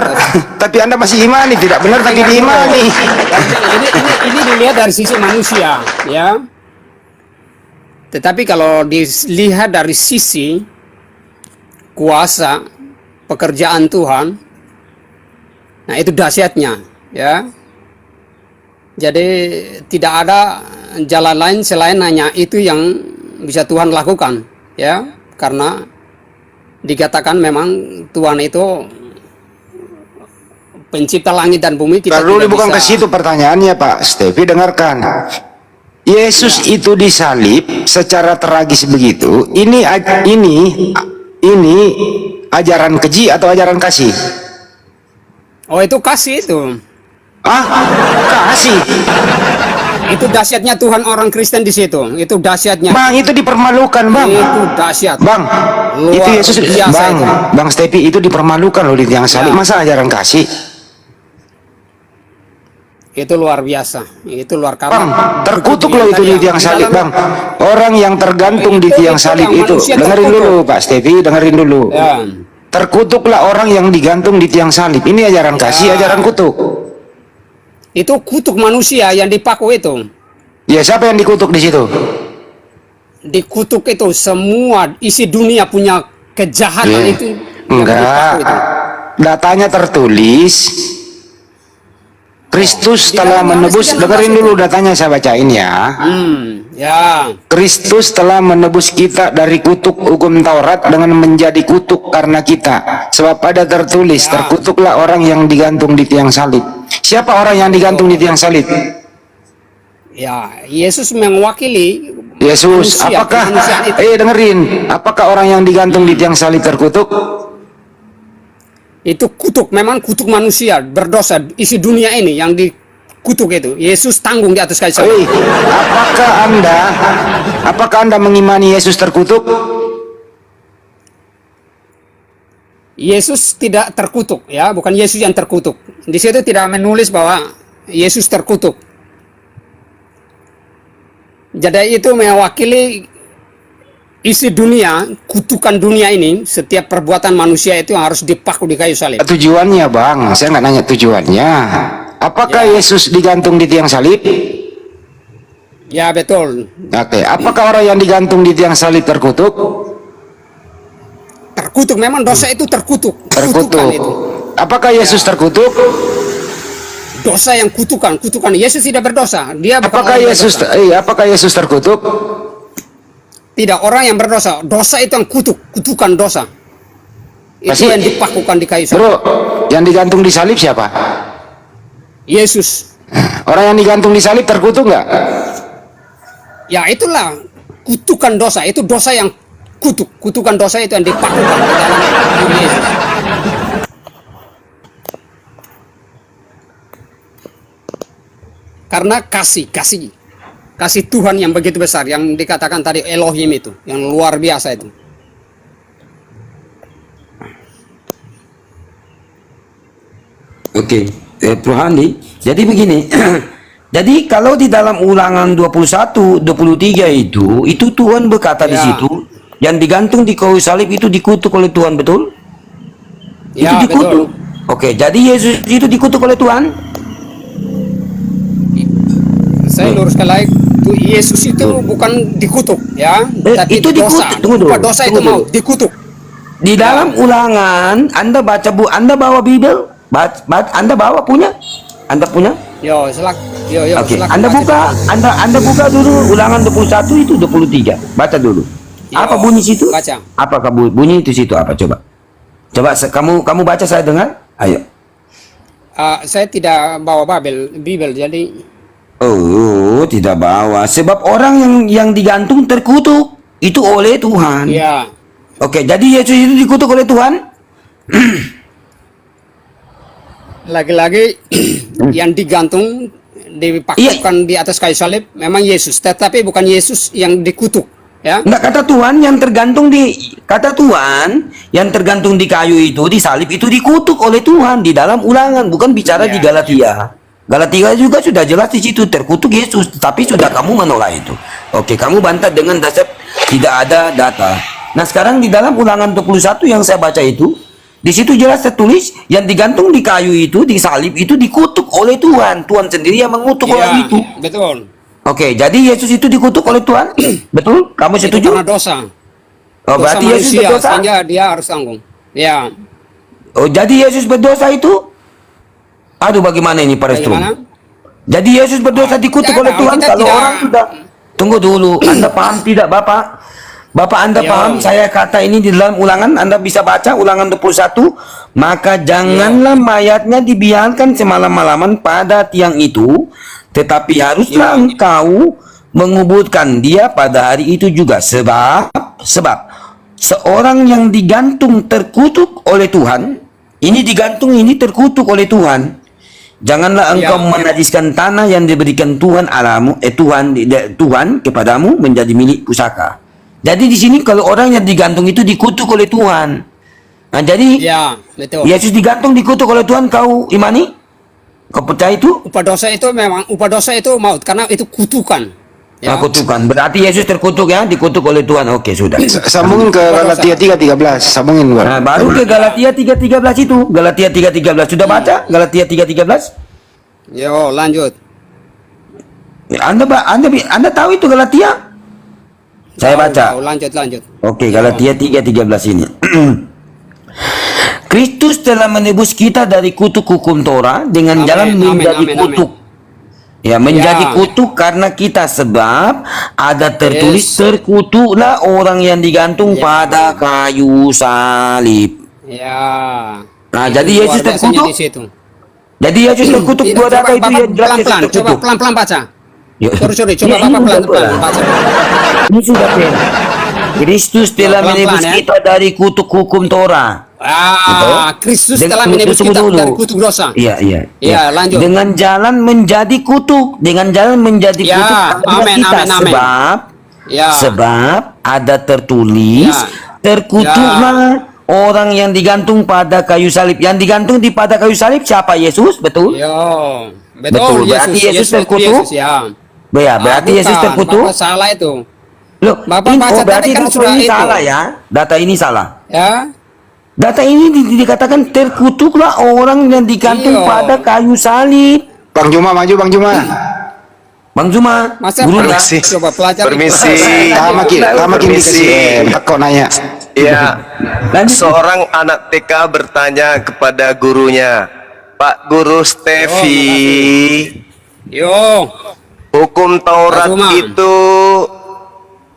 Tapi Anda masih imani, tidak benar tapi diimani. ini dilihat dari sisi manusia, ya. Tetapi kalau dilihat dari sisi kuasa pekerjaan Tuhan, nah itu dahsyatnya, ya. Jadi tidak ada jalan lain selain hanya itu yang bisa Tuhan lakukan, ya. Karena dikatakan memang Tuhan itu pencipta langit dan bumi. Kita Dulu tidak bukan bisa. ke situ pertanyaannya Pak Stevi, dengarkan. Yesus itu disalib secara tragis begitu. Ini ajaran keji atau ajaran kasih? Oh itu kasih itu. Kasih. Itu dahsyatnya Tuhan orang Kristen di situ. Itu dahsyatnya. Bang, itu dipermalukan, Bang. Itu dahsyat. Bang, itu Luar Yesus, biasa Bang, itu. Bang Stepi itu dipermalukan loh di tiang salib. Ya. Masa ajaran kasih? Itu luar biasa. Itu luar Bang, karena terkutuk loh itu di tiang salib, Bang. Orang yang tergantung di tiang salib yang itu. manusia Dengerin terkutuk. dulu, Pak Stepi, dengerin dulu. Ya. Terkutuklah orang yang digantung di tiang salib. Ini ajaran kasih, ajaran kutuk. Itu kutuk manusia yang dipaku itu. Ya, siapa yang dikutuk di situ? Dikutuk itu semua isi dunia punya kejahatan itu. yang Enggak. dipaku itu. Datanya tertulis. Kristus telah menebus, dengerin dulu datanya saya bacain ya. Ya. Kristus telah menebus kita dari kutuk hukum Taurat dengan menjadi kutuk karena kita. Sebab ada tertulis, terkutuklah orang yang digantung di tiang salib. Siapa orang yang digantung di tiang salib? Ya, Yesus mewakili Yesus. manusia, Apakah, kemanusiaan itu. dengerin, apakah orang yang digantung di tiang salib terkutuk? Itu kutuk, memang kutuk manusia berdosa isi dunia ini yang dikutuk itu. Yesus tanggung di atas kayu salib. Apakah anda mengimani Yesus terkutuk? Yesus tidak terkutuk, ya, bukan Yesus yang terkutuk. Di situ tidak menulis bahwa Yesus terkutuk. Jadi itu mewakili isi dunia, kutukan dunia ini, setiap perbuatan manusia itu harus dipaku di kayu salib. Tujuannya, Bang, saya nggak nanya tujuannya. Apakah Yesus digantung di tiang salib? Ya, betul. Oke, apakah orang yang digantung di tiang salib terkutuk? Terkutuk, memang dosa itu terkutuk. Terkutuk. Kutukan itu. Apakah Yesus terkutuk? Dosa yang kutukan. Yesus tidak berdosa. Dia bukan Apakah orang yang Yesus berdosa. apakah Yesus terkutuk? Tidak, orang yang berdosa. Dosa itu yang kutukan dosa. Itu Masih- yang dipakukan di kayu salib. Bro, yang digantung di salib siapa? Yesus. Orang yang digantung di salib terkutuk nggak? Ya itulah kutukan dosa. Itu dosa yang kutukan dosa itu yang dipakukan di dalam diri Yesus. Karena kasih Tuhan yang begitu besar, yang dikatakan tadi Elohim itu, yang luar biasa itu. Oke, Bro Handi. Jadi begini. Jadi kalau di dalam Ulangan 21, 23 itu Tuhan berkata di Ya. situ, yang digantung di kayu salib itu dikutuk oleh Tuhan, betul? Ya, Itu dikutuk. betul. Oke, jadi Yesus itu dikutuk oleh Tuhan? Saya luruskan lagi, Yesus itu bukan dikutuk, ya, tapi itu dosa. dikutuk. Tunggu dulu, Dosa itu tunggu mau dulu. dikutuk. Di dalam Ulangan, Anda baca Anda bawa Bible? Anda bawa punya? Anda punya? Yo, Oke, silakan Anda baca buka, dulu. Anda buka dulu Ulangan 21 itu 23. Baca dulu. Yo, Apa bunyi situ? baca. Apa bunyi itu situ apa coba? Coba kamu baca saya dengar. Ayo. Saya tidak bawa Bible, jadi Oh, tidak bawa. Sebab orang yang digantung terkutuk itu oleh Tuhan. ya, Oke, jadi Yesus itu dikutuk oleh Tuhan. lagi-lagi yang digantung dipakukan di atas kayu salib memang Yesus, tetapi bukan Yesus yang dikutuk, ya. Enggak, kata Tuhan yang tergantung di kayu itu, di salib itu dikutuk oleh Tuhan di dalam Ulangan, bukan bicara di Galatia. Galatia juga sudah jelas di situ terkutuk Yesus, tapi sudah kamu menolak itu. Oke, kamu bantah dengan dasar tidak ada data. Nah, sekarang di dalam Ulangan 21 yang saya baca itu, di situ jelas tertulis yang digantung di kayu itu, di salib itu dikutuk oleh Tuhan. Tuhan sendiri yang mengutuk orang itu. Betul. Oke, jadi Yesus itu dikutuk oleh Tuhan? Betul? Kamu Itu setuju? karena dosa. Oh, Dosa berarti Yesus manusia, berdosa? sehingga dia harus tanggung. Ya. Oh, jadi Yesus berdosa itu? Aduh, bagaimana ini Pak Restrum? Bagaimana? Jadi Yesus berdosa dikutuk Jangan, oleh Tuhan kita kalau tidak- orang sudah... Tunggu dulu, Anda paham tidak Bapak? Bapak Anda Ya. paham saya kata ini di dalam Ulangan, Anda bisa baca Ulangan 21, maka janganlah mayatnya dibiarkan semalam-malaman pada tiang itu, tetapi haruslah engkau menguburkan dia pada hari itu juga, sebab seorang yang digantung terkutuk oleh Tuhan, ini digantung, ini terkutuk oleh Tuhan. Janganlah engkau menajiskan tanah yang diberikan Tuhan Allahmu, Tuhan kepadamu menjadi milik pusaka. Jadi di sini kalau orang yang digantung itu dikutuk oleh Tuhan. Nah, jadi Ya, betul. Yesus digantung dikutuk oleh Tuhan, kau imani? Kau percaya itu? Upah dosa itu memang maut karena itu kutukan. Nah, kutukan. Berarti Yesus terkutuk ya, dikutuk oleh Tuhan. Oke, sudah. Sambungin ke Galatia 3:13. Sambungin, Bang. Nah, baru ke Galatia 3:13 itu. Galatia 3:13 sudah baca? Galatia 3:13? Yo, lanjut. Anda tahu itu Galatia? Saya baca. Lanjut. Oke, Galatia 3:13 ini. Kristus telah menebus kita dari kutuk hukum Torah dengan Amin, jalan amin, menjadi amin, kutuk. Ya, menjadi Ya. kutuk karena kita, sebab ada tertulis terkutuklah orang yang digantung pada kayu salib. Ya. Nah, Itu jadi luar Yesus biasanya terkutuk. di situ. Jadi Yesus terkutuk Tidak, dua data itu Bapak yang jelas Yesus pelan-pelan, coba terkutuk. pelan-pelan baca. Ya. Sorry, coba Ya, Bapak ini pelan-pelan udah baca. Ini sudah pen. Kristus telah Pelan-pelan, menebus ya. kita dari kutuk hukum Torah. Kristus Dengan- telah menebus tunggu kita dulu. dari kutuk dosa. Iya. Iya, lanjut. Dengan jalan menjadi kutuk, Ya, kutuk amin, kita, amin, amin. sebab Ya. ada tertulis Ya. terkutuklah orang yang digantung pada kayu salib. Yang digantung di pada kayu salib siapa? Yesus, betul? Yo, Betul, berarti Yesus terkutuk? ya. Ya, berarti Yesus Bukan, terkutuk. Bapak salah itu. Loh, Bapak ini, baca berarti tadi kan data sudah ini itu. salah ya? Data ini salah. Ya. Data ini dikatakan terkutuklah orang yang digantung Iya. pada kayu salib. Bang Juma maju, Bang Juma. Bang Zuma, Masa guru pernah Permisi. coba pelajari. Permisi. Lama kini Permisi. dikasih kok nanya. Ya, Lanjut. seorang anak TK bertanya kepada gurunya, Pak Guru Stevi, Yo, hukum Taurat Pak Juma. itu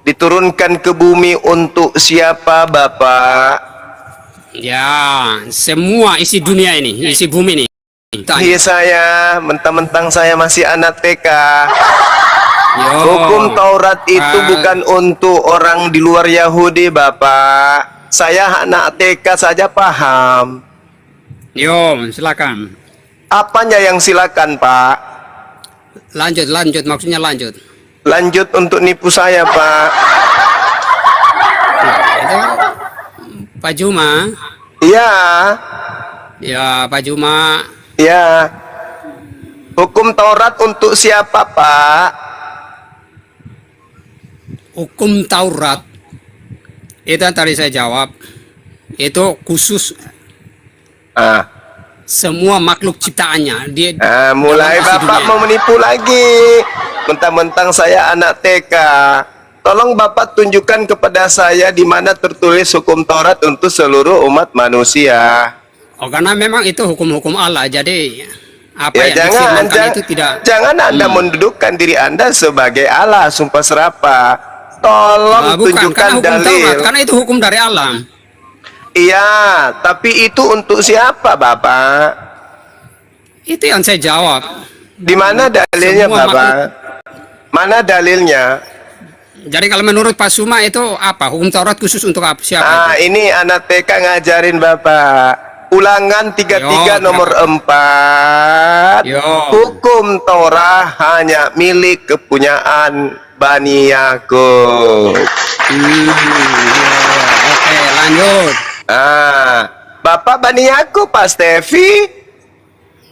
diturunkan ke bumi untuk siapa, Bapak? ya, semua isi dunia ini, isi bumi ini. Tanya. Iya saya, mentang-mentang saya masih anak TK. Yo. Hukum Taurat itu bukan untuk orang di luar Yahudi, Bapak. Saya anak TK saja paham. Yo, silakan. Apanya yang silakan, Pak? Lanjut, maksudnya lanjut. Lanjut untuk nipu saya, Pak. Itu Pak Juma. Iya, Ya, Pak Juma. iya. Hukum Taurat untuk siapa, Pak? Hukum Taurat itu yang tadi saya jawab. Itu khusus Ah, semua makhluk ciptaannya. Dia mulai dalam isi Bapak dunia. mau menipu lagi. Mentang-mentang saya anak TK. Tolong Bapak tunjukkan kepada saya di mana tertulis hukum Taurat untuk seluruh umat manusia. Oh, karena memang itu hukum-hukum Allah. Jadi apa Ya yang jangan, difirmankan itu tidak. jangan Anda mendudukkan diri Anda sebagai Allah, sumpah serapah. Tolong Bukan, tunjukkan karena hukum Taurat, dalil. karena itu hukum dari Allah. Iya, tapi itu untuk siapa, Bapak? Itu yang saya jawab. Di mana dalilnya, Semua Bapak? Mana dalilnya? Jadi kalau menurut Pak Suma itu apa? Hukum Taurat khusus untuk apa? Siapa Ah, itu? ini anak TK ngajarin Bapak. Ulangan 33 Yo, nomor 4. Yo. Hukum Torah hanya milik kepunyaan Bani Yakub. Oke, lanjut. Ah, Bapak Bani Yakub, Pak Stevi.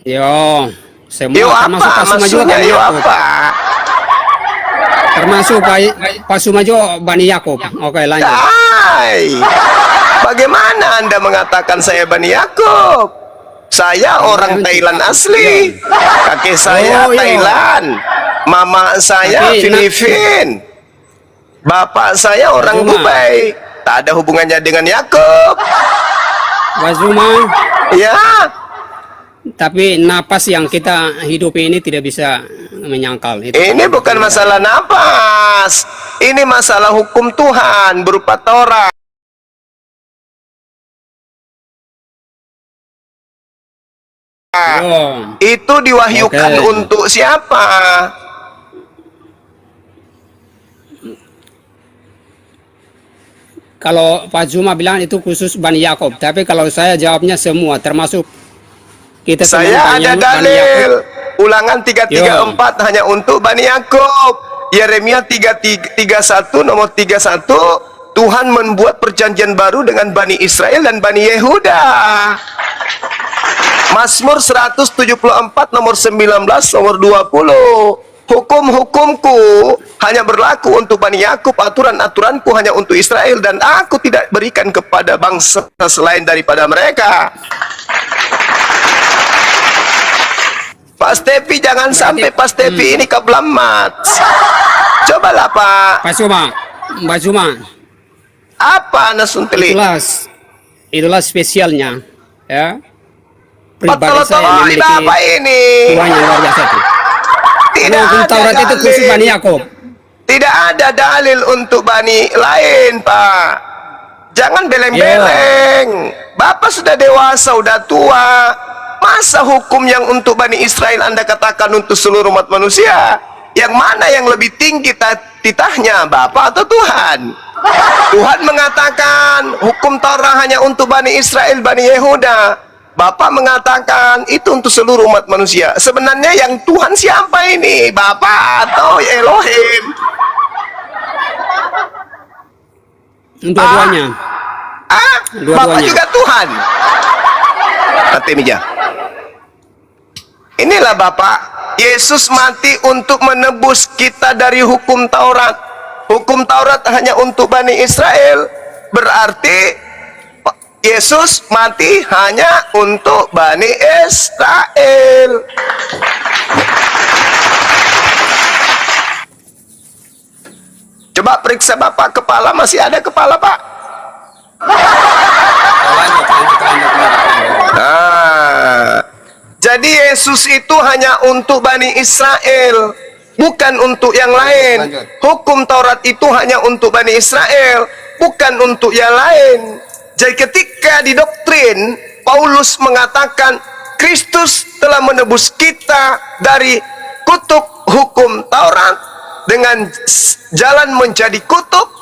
Yo, semua Yo termasuk apa? Pak Suma juga Maksudnya Bani yo Yakub. apa? Termasuk Pak Suma juga Bani Yakub. Oke, lanjut. Hai. Bagaimana Anda mengatakan saya Bani Yakub? Saya orang Thailand asli. Kakek saya Oh, iya. Thailand. Mama saya Tapi, Filipin. Bapak saya orang Cuma. Dubai. Tak ada hubungannya dengan Yakub. Pak Suma, Ya, tapi napas yang kita hidupi ini tidak bisa menyangkal. Itu. ini bukan masalah napas. Ini masalah hukum Tuhan berupa Torah. Yo. Itu diwahyukan Oke. untuk siapa? Kalau Pak Zuma bilang itu khusus Bani Yakob, tapi kalau saya jawabnya semua, termasuk kita semua Saya tanya ada Bani Yakob. dalil. Ulangan 334 hanya untuk Bani Yakub. Yeremia 31 nomor 31, Tuhan membuat perjanjian baru dengan Bani Israel dan Bani Yehuda. Mazmur 174 nomor 19 nomor 20. Hukum-hukumku hanya berlaku untuk Bani Yakub, aturan-aturanku hanya untuk Israel, dan aku tidak berikan kepada bangsa selain daripada mereka. Pak Stepi, jangan sampai Pak Stepi ini keblamat. Cobalah Pak. Pak Zuma, Pak Zuma, Apa Anda sunteli? itulah spesialnya, ya. Pribadi saya Tolong memiliki Bapak ini. Tuhan yang luar biasa itu. Tidak Karena hukum ada Taurat itu khusus dalil. Bani Yakob. Tidak ada dalil untuk Bani lain, Pak. Jangan beleng-beleng. Bapak sudah dewasa, sudah tua. Masa hukum yang untuk Bani Israel Anda katakan untuk seluruh umat manusia? Yang mana yang lebih tinggi titahnya, Bapak atau Tuhan? Tuhan mengatakan hukum Torah hanya untuk Bani Israel, Bani Yehuda. Bapak mengatakan itu untuk seluruh umat manusia. Sebenarnya yang Tuhan siapa ini? Bapak atau Elohim? Dua-duanya. Ah, Dua-duanya. Bapak juga Tuhan. Mati meja. Inilah Bapak, Yesus mati untuk menebus kita dari hukum Taurat. Hukum Taurat hanya untuk Bani Israel. Berarti Yesus mati hanya untuk Bani Israel. Coba periksa Bapak, kepala masih ada kepala, Pak? Nah, jadi Yesus itu hanya untuk Bani Israel, bukan untuk yang lain. Hukum Taurat itu hanya untuk Bani Israel, bukan untuk yang lain. Jadi ketika didoktrin, Paulus mengatakan Kristus telah menebus kita dari kutuk hukum Taurat dengan jalan menjadi kutuk.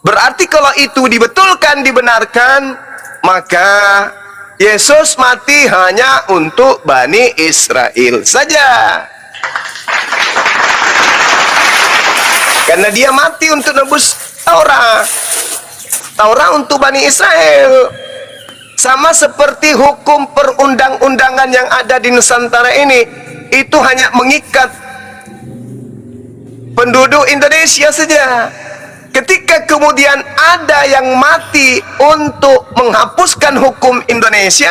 Berarti kalau itu dibetulkan, dibenarkan, maka Yesus mati hanya untuk Bani Israel saja. Karena dia mati untuk nebus Taurat. Taurat untuk Bani Israel. Sama seperti hukum perundang-undangan yang ada di Nusantara ini, itu hanya mengikat penduduk Indonesia saja. Ketika kemudian ada yang mati untuk menghapuskan hukum Indonesia,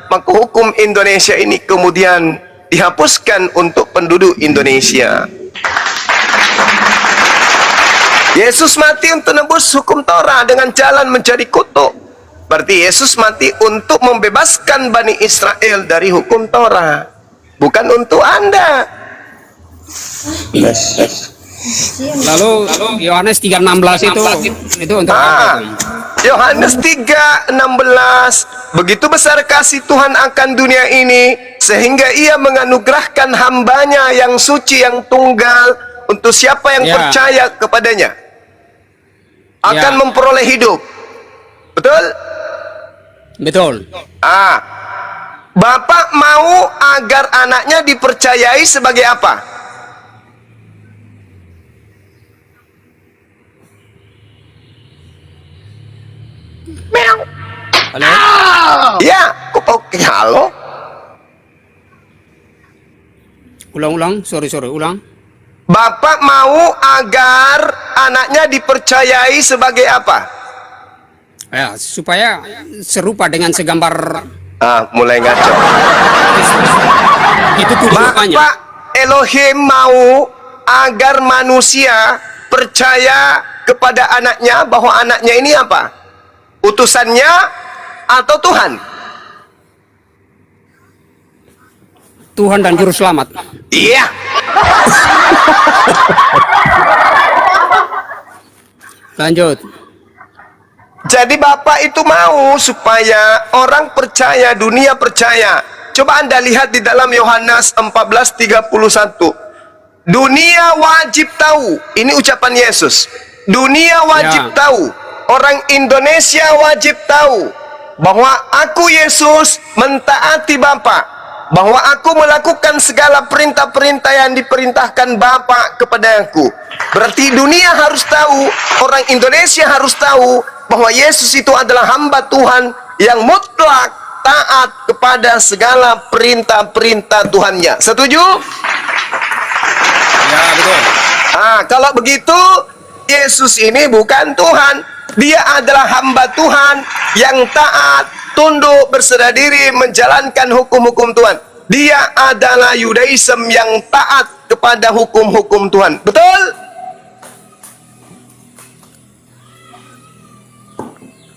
maka hukum Indonesia ini kemudian dihapuskan untuk penduduk Indonesia. Yesus mati untuk nebus hukum Torah dengan jalan menjadi kutuk. Berarti Yesus mati untuk membebaskan Bani Israel dari hukum Torah, bukan untuk Anda. Lalu Yohanes 3:16 itu untuk apa? Yohanes 3:16, begitu besar kasih Tuhan akan dunia ini sehingga ia menganugerahkan hambanya yang suci yang tunggal untuk siapa yang percaya kepadanya akan memperoleh hidup. Betul? Betul. Bapak mau agar anaknya dipercayai sebagai apa? Halo? Ya, kok pakai halo? Ulang, sorry, ulang. Bapak mau agar anaknya dipercayai sebagai apa? Ya, supaya serupa dengan segambar Mulai ngaco. itu tujuannya. Bapak Elohim mau agar manusia percaya kepada anaknya bahwa anaknya ini apa? Utusannya atau Tuhan? Tuhan dan juru selamat. Iya. Lanjut. Jadi Bapak itu mau supaya orang percaya, dunia percaya. Coba Anda lihat di dalam Yohanes 14:31. Dunia wajib tahu. Ini ucapan Yesus. Dunia wajib tahu. Orang Indonesia wajib tahu bahwa aku Yesus mentaati Bapa. Bahwa aku melakukan segala perintah-perintah yang diperintahkan Bapa kepada aku. Berarti dunia harus tahu, orang Indonesia harus tahu bahwa Yesus itu adalah hamba Tuhan yang mutlak taat kepada segala perintah-perintah Tuhannya. Setuju? Ya, betul. Kalau begitu, Yesus ini bukan Tuhan. Dia adalah hamba Tuhan yang taat, tunduk, berserah diri, menjalankan hukum-hukum Tuhan. Dia adalah Yudaism yang taat kepada hukum-hukum Tuhan. Betul?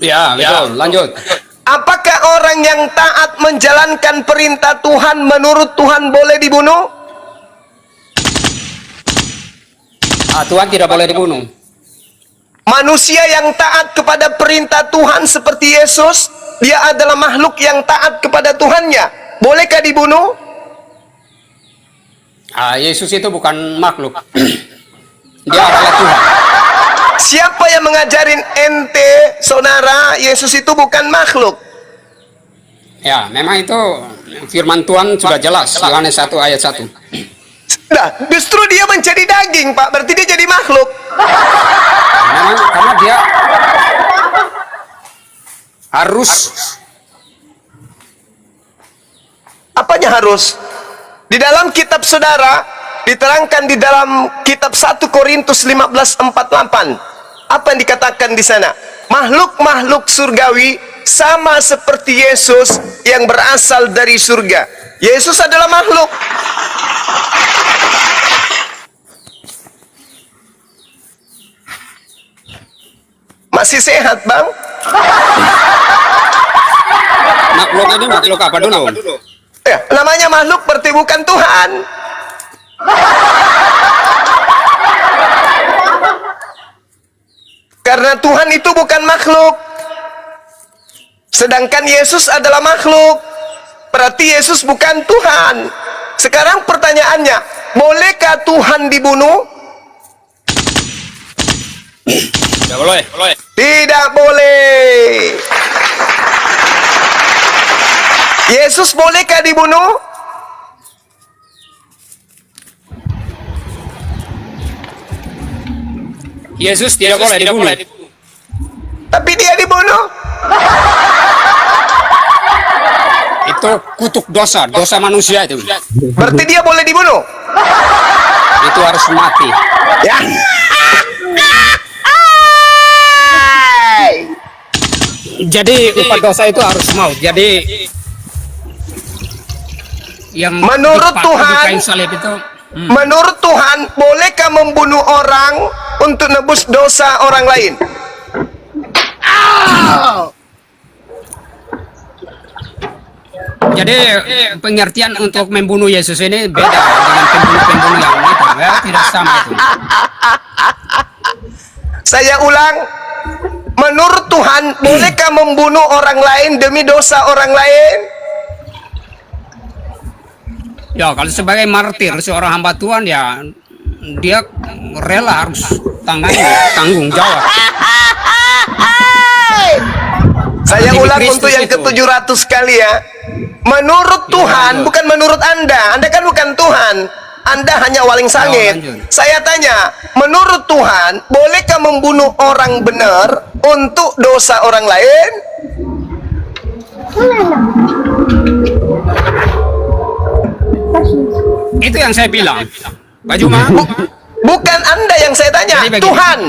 Ya, betul. Lanjut. Apakah orang yang taat menjalankan perintah Tuhan menurut Tuhan boleh dibunuh? Tuhan tidak boleh dibunuh. Manusia yang taat kepada perintah Tuhan seperti Yesus, dia adalah makhluk yang taat kepada Tuhannya. Bolehkah dibunuh? Yesus itu bukan makhluk. Dia adalah Tuhan. Siapa yang mengajarin ente, saudara, Yesus itu bukan makhluk? Ya, memang itu firman Tuhan sudah jelas. Yohanes 1 ayat 1. Nah, justru dia menjadi daging, Pak. Berarti dia jadi makhluk. Memang karena dia harus. Apanya harus? Di dalam kitab saudara diterangkan di dalam kitab 1 Korintus 15:48. Apa yang dikatakan di sana? Makhluk-makhluk surgawi sama seperti Yesus yang berasal dari surga. Yesus adalah makhluk. Masih sehat, Bang? Makhluk ini makhluk apa dulu? Ya, namanya makhluk berarti bukan Tuhan. Karena Tuhan itu bukan makhluk. Sedangkan Yesus adalah makhluk. Berarti Yesus bukan Tuhan. Sekarang pertanyaannya, bolehkah Tuhan dibunuh? Tidak boleh. Tidak boleh. Yesus bolehkah dibunuh? Yesus tidak boleh dibunuh. Tapi dia dibunuh. Itu kutuk dosa manusia itu. Berarti dia boleh dibunuh. Itu harus mati. Ya. Jadi upah dosa itu harus maut. Jadi yang Menurut dipaku di Tuhan, kain salib itu menurut Tuhan, bolehkah membunuh orang untuk nebus dosa orang lain? jadi pengertian untuk membunuh Yesus ini beda dengan pembunuh-pembunuh yang itu, ya, tidak sama itu. Saya ulang, Menurut Tuhan, bolehkah membunuh orang lain demi dosa orang lain? Ya, kalau sebagai martir seorang hamba Tuhan ya dia rela harus tanggung jawab. Saya Demi ulang Kristus untuk yang itu. ke-700 kali ya. Menurut Tuhan, lanjut. bukan menurut Anda. Anda kan bukan Tuhan. Anda hanya waling sangit. lanjut. Saya tanya, menurut Tuhan, bolehkah membunuh orang benar untuk dosa orang lain? Itu yang saya bilang. Pak Juma, Bukan Anda yang saya tanya, Jadi begini. Tuhan.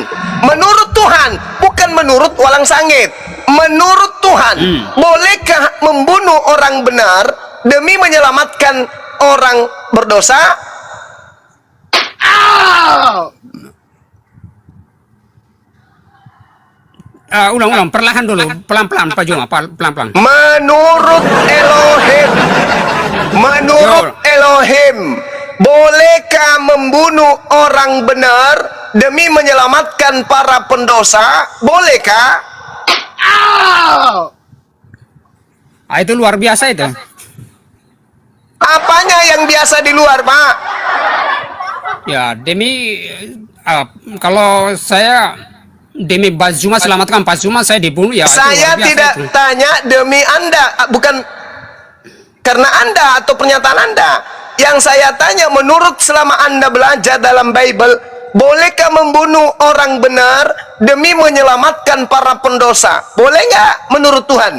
Menurut Tuhan, bukan menurut walang sangit. Menurut Tuhan, bolehkah membunuh orang benar demi menyelamatkan orang berdosa? ulang-ulang, perlahan dulu, pelan-pelan Pak Juma, pelan-pelan. Menurut Elohim, bolehkah membunuh orang benar demi menyelamatkan para pendosa? Bolehkah? Itu luar biasa itu. Apanya yang biasa di luar, Pak? Ya, demi kalau saya demi Pak Juma selamatkan Pak Juma, saya dibunuh ya. itu Saya luar biasa tidak itu. tanya demi Anda, bukan karena Anda atau pernyataan Anda. Yang saya tanya, menurut selama Anda belajar dalam Bible, bolehkah membunuh orang benar demi menyelamatkan para pendosa? Boleh nggak menurut Tuhan?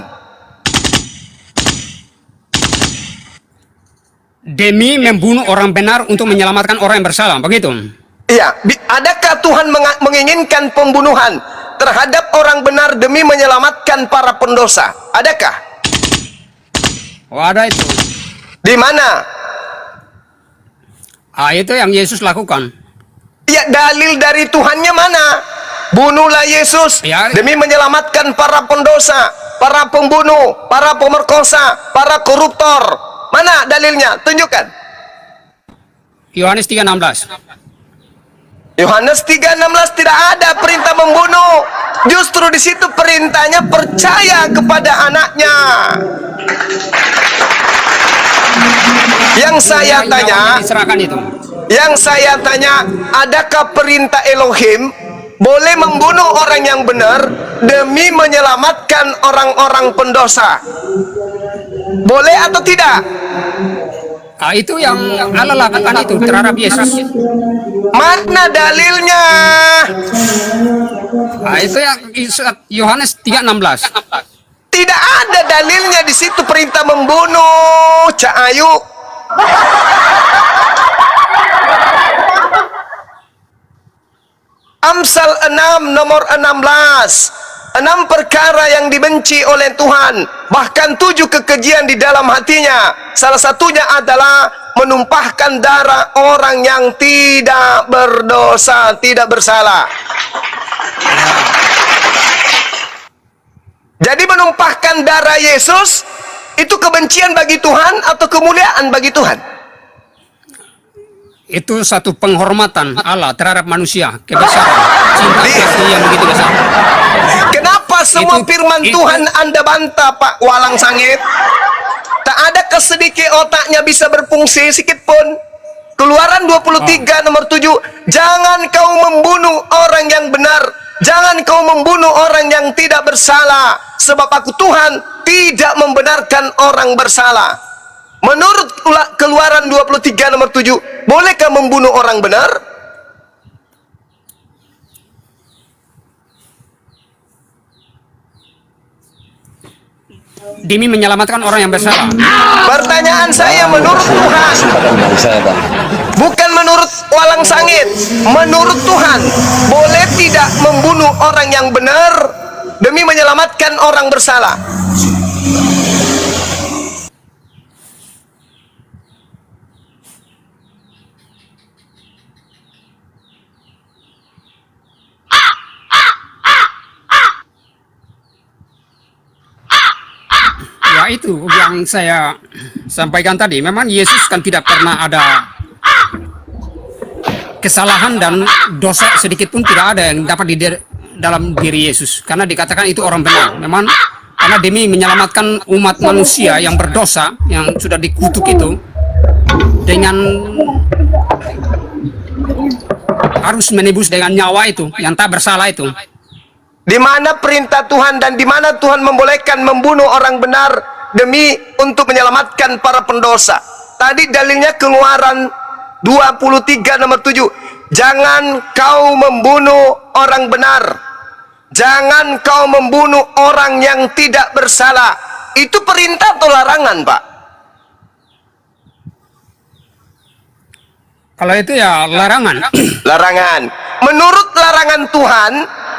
Demi membunuh orang benar untuk menyelamatkan orang yang bersalah, begitu. Iya, adakah Tuhan menginginkan pembunuhan terhadap orang benar demi menyelamatkan para pendosa? Adakah? Oh, ada itu. Di mana? Itu yang Yesus lakukan. Ya, dalil dari Tuhannya mana? Bunuhlah Yesus Ya. demi menyelamatkan para pendosa, para pembunuh, para pemerkosa, para koruptor. Mana dalilnya? Tunjukkan. Yohanes 3:16. Yohanes 3:16 tidak ada perintah membunuh. Justru di situ perintahnya percaya kepada anaknya. Yang saya tanya, Diserahkan itu. adakah perintah Elohim boleh membunuh orang yang benar demi menyelamatkan orang-orang pendosa? Boleh atau tidak? Itu yang Allah lakukan itu terhadap Yesus. Mana dalilnya? Itu yang Yohanes 3:16. Tidak ada dalilnya di situ perintah membunuh, Cak Ayu. Amsal 6 nomor 16. 6 perkara yang dibenci oleh Tuhan, bahkan 7 kekejian di dalam hatinya. Salah satunya adalah menumpahkan darah orang yang tidak berdosa, tidak bersalah. Jadi menumpahkan darah Yesus itu kebencian bagi Tuhan atau kemuliaan bagi Tuhan? Itu satu penghormatan Allah terhadap manusia, kebesaran, cinta kasih yang begitu besar. Kenapa semua firman itu- Tuhan Anda bantah, Pak Walang Sangit? Tak ada kesedikit otaknya bisa berfungsi sedikit pun. Keluaran 23 nomor 7. Jangan kau membunuh orang yang benar. Jangan kau membunuh orang yang tidak bersalah. Sebab aku Tuhan tidak membenarkan orang bersalah. Menurut Keluaran 23 nomor 7. Bolehkah membunuh orang benar? Demi menyelamatkan orang yang bersalah. Pertanyaan saya menurut Tuhan, bukan menurut Walang Sangit. Menurut Tuhan, boleh tidak membunuh orang yang benar demi menyelamatkan orang bersalah? Ya itu yang saya sampaikan tadi. Memang Yesus kan tidak pernah ada kesalahan dan dosa sedikit pun tidak ada yang dapat dalam diri Yesus, karena dikatakan itu orang benar. Memang karena demi menyelamatkan umat manusia yang berdosa, yang sudah dikutuk itu, dengan harus menebus dengan nyawa itu, yang tak bersalah itu. Di mana perintah Tuhan dan di mana Tuhan membolehkan membunuh orang benar demi untuk menyelamatkan para pendosa? Tadi dalilnya Keluaran 23 nomor 7. Jangan kau membunuh orang benar. Jangan kau membunuh orang yang tidak bersalah. Itu perintah atau larangan, Pak? Kalau itu ya larangan. Larangan. Menurut larangan Tuhan,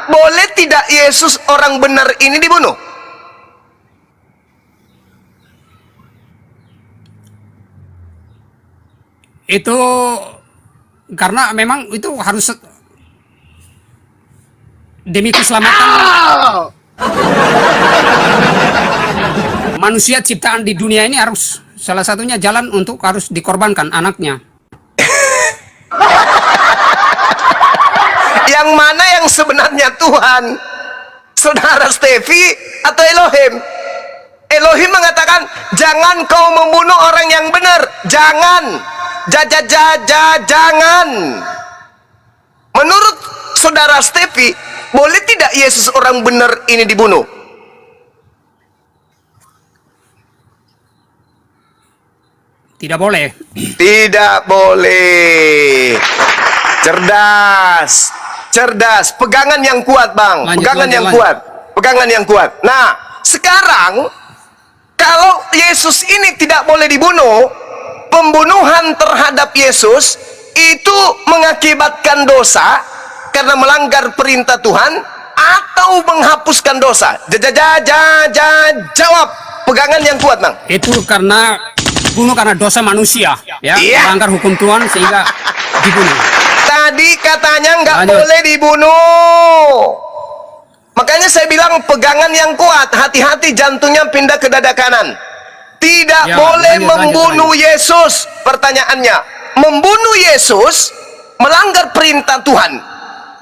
boleh tidak Yesus orang benar ini dibunuh? Itu karena memang itu harus demi keselamatan manusia ciptaan di dunia ini, harus salah satunya jalan untuk harus dikorbankan anaknya. Yang mana yang sebenarnya Tuhan? Saudara Stevi atau Elohim? Elohim mengatakan, jangan kau membunuh orang yang benar. Jangan. Jangan. Menurut saudara Stevi, boleh tidak Yesus orang benar ini dibunuh? Tidak boleh. Tidak boleh. Cerdas, pegangan yang kuat, Bang. Pegangan yang kuat. Nah, sekarang kalau Yesus ini tidak boleh dibunuh, pembunuhan terhadap Yesus itu mengakibatkan dosa karena melanggar perintah Tuhan atau menghapuskan dosa? Jawab. Pegangan yang kuat, Bang. Itu karena dibunuh karena dosa manusia, ya, melanggar hukum Tuhan sehingga dibunuh. Tadi katanya nggak boleh dibunuh. Makanya saya bilang pegangan yang kuat, hati-hati jantungnya pindah ke dada kanan. Tidak boleh membunuh Yesus. Pertanyaannya, membunuh Yesus melanggar perintah Tuhan,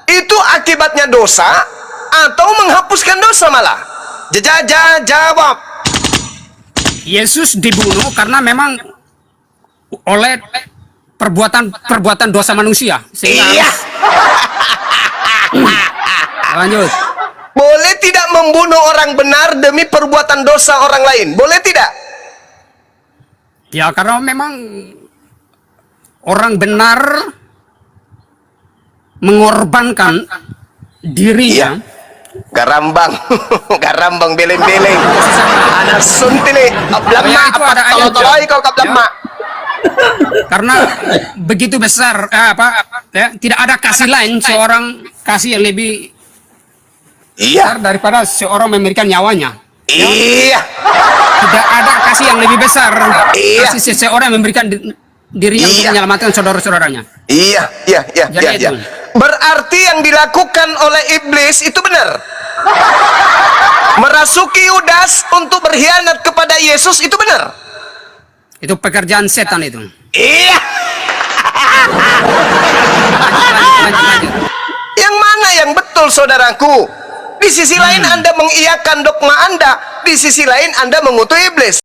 itu akibatnya dosa atau menghapuskan dosa malah? Jawab. Yesus dibunuh karena memang oleh perbuatan dosa manusia. Sehingga lanjut. Boleh tidak membunuh orang benar demi perbuatan dosa orang lain? Boleh tidak? Ya, karena memang orang benar mengorbankan dirinya. Garambang beleng-beleng. Anak suntili, kablama, toloi kau kablama. Karena begitu besar tidak ada kasih lain, seorang kasih yang lebih besar daripada seorang memberikan nyawanya. Tidak ada kasih yang lebih besar, kasih seseorang yang memberikan dirinya untuk menyelamatkan saudara-saudaranya. Iya. Berarti yang dilakukan oleh iblis itu benar. Merasuki Yudas untuk berkhianat kepada Yesus itu benar. Itu pekerjaan setan itu. Iya. Lanjut. Yang mana yang betul, saudaraku? Di sisi lain Anda mengiyakan dogma Anda, di sisi lain Anda mengutuk iblis.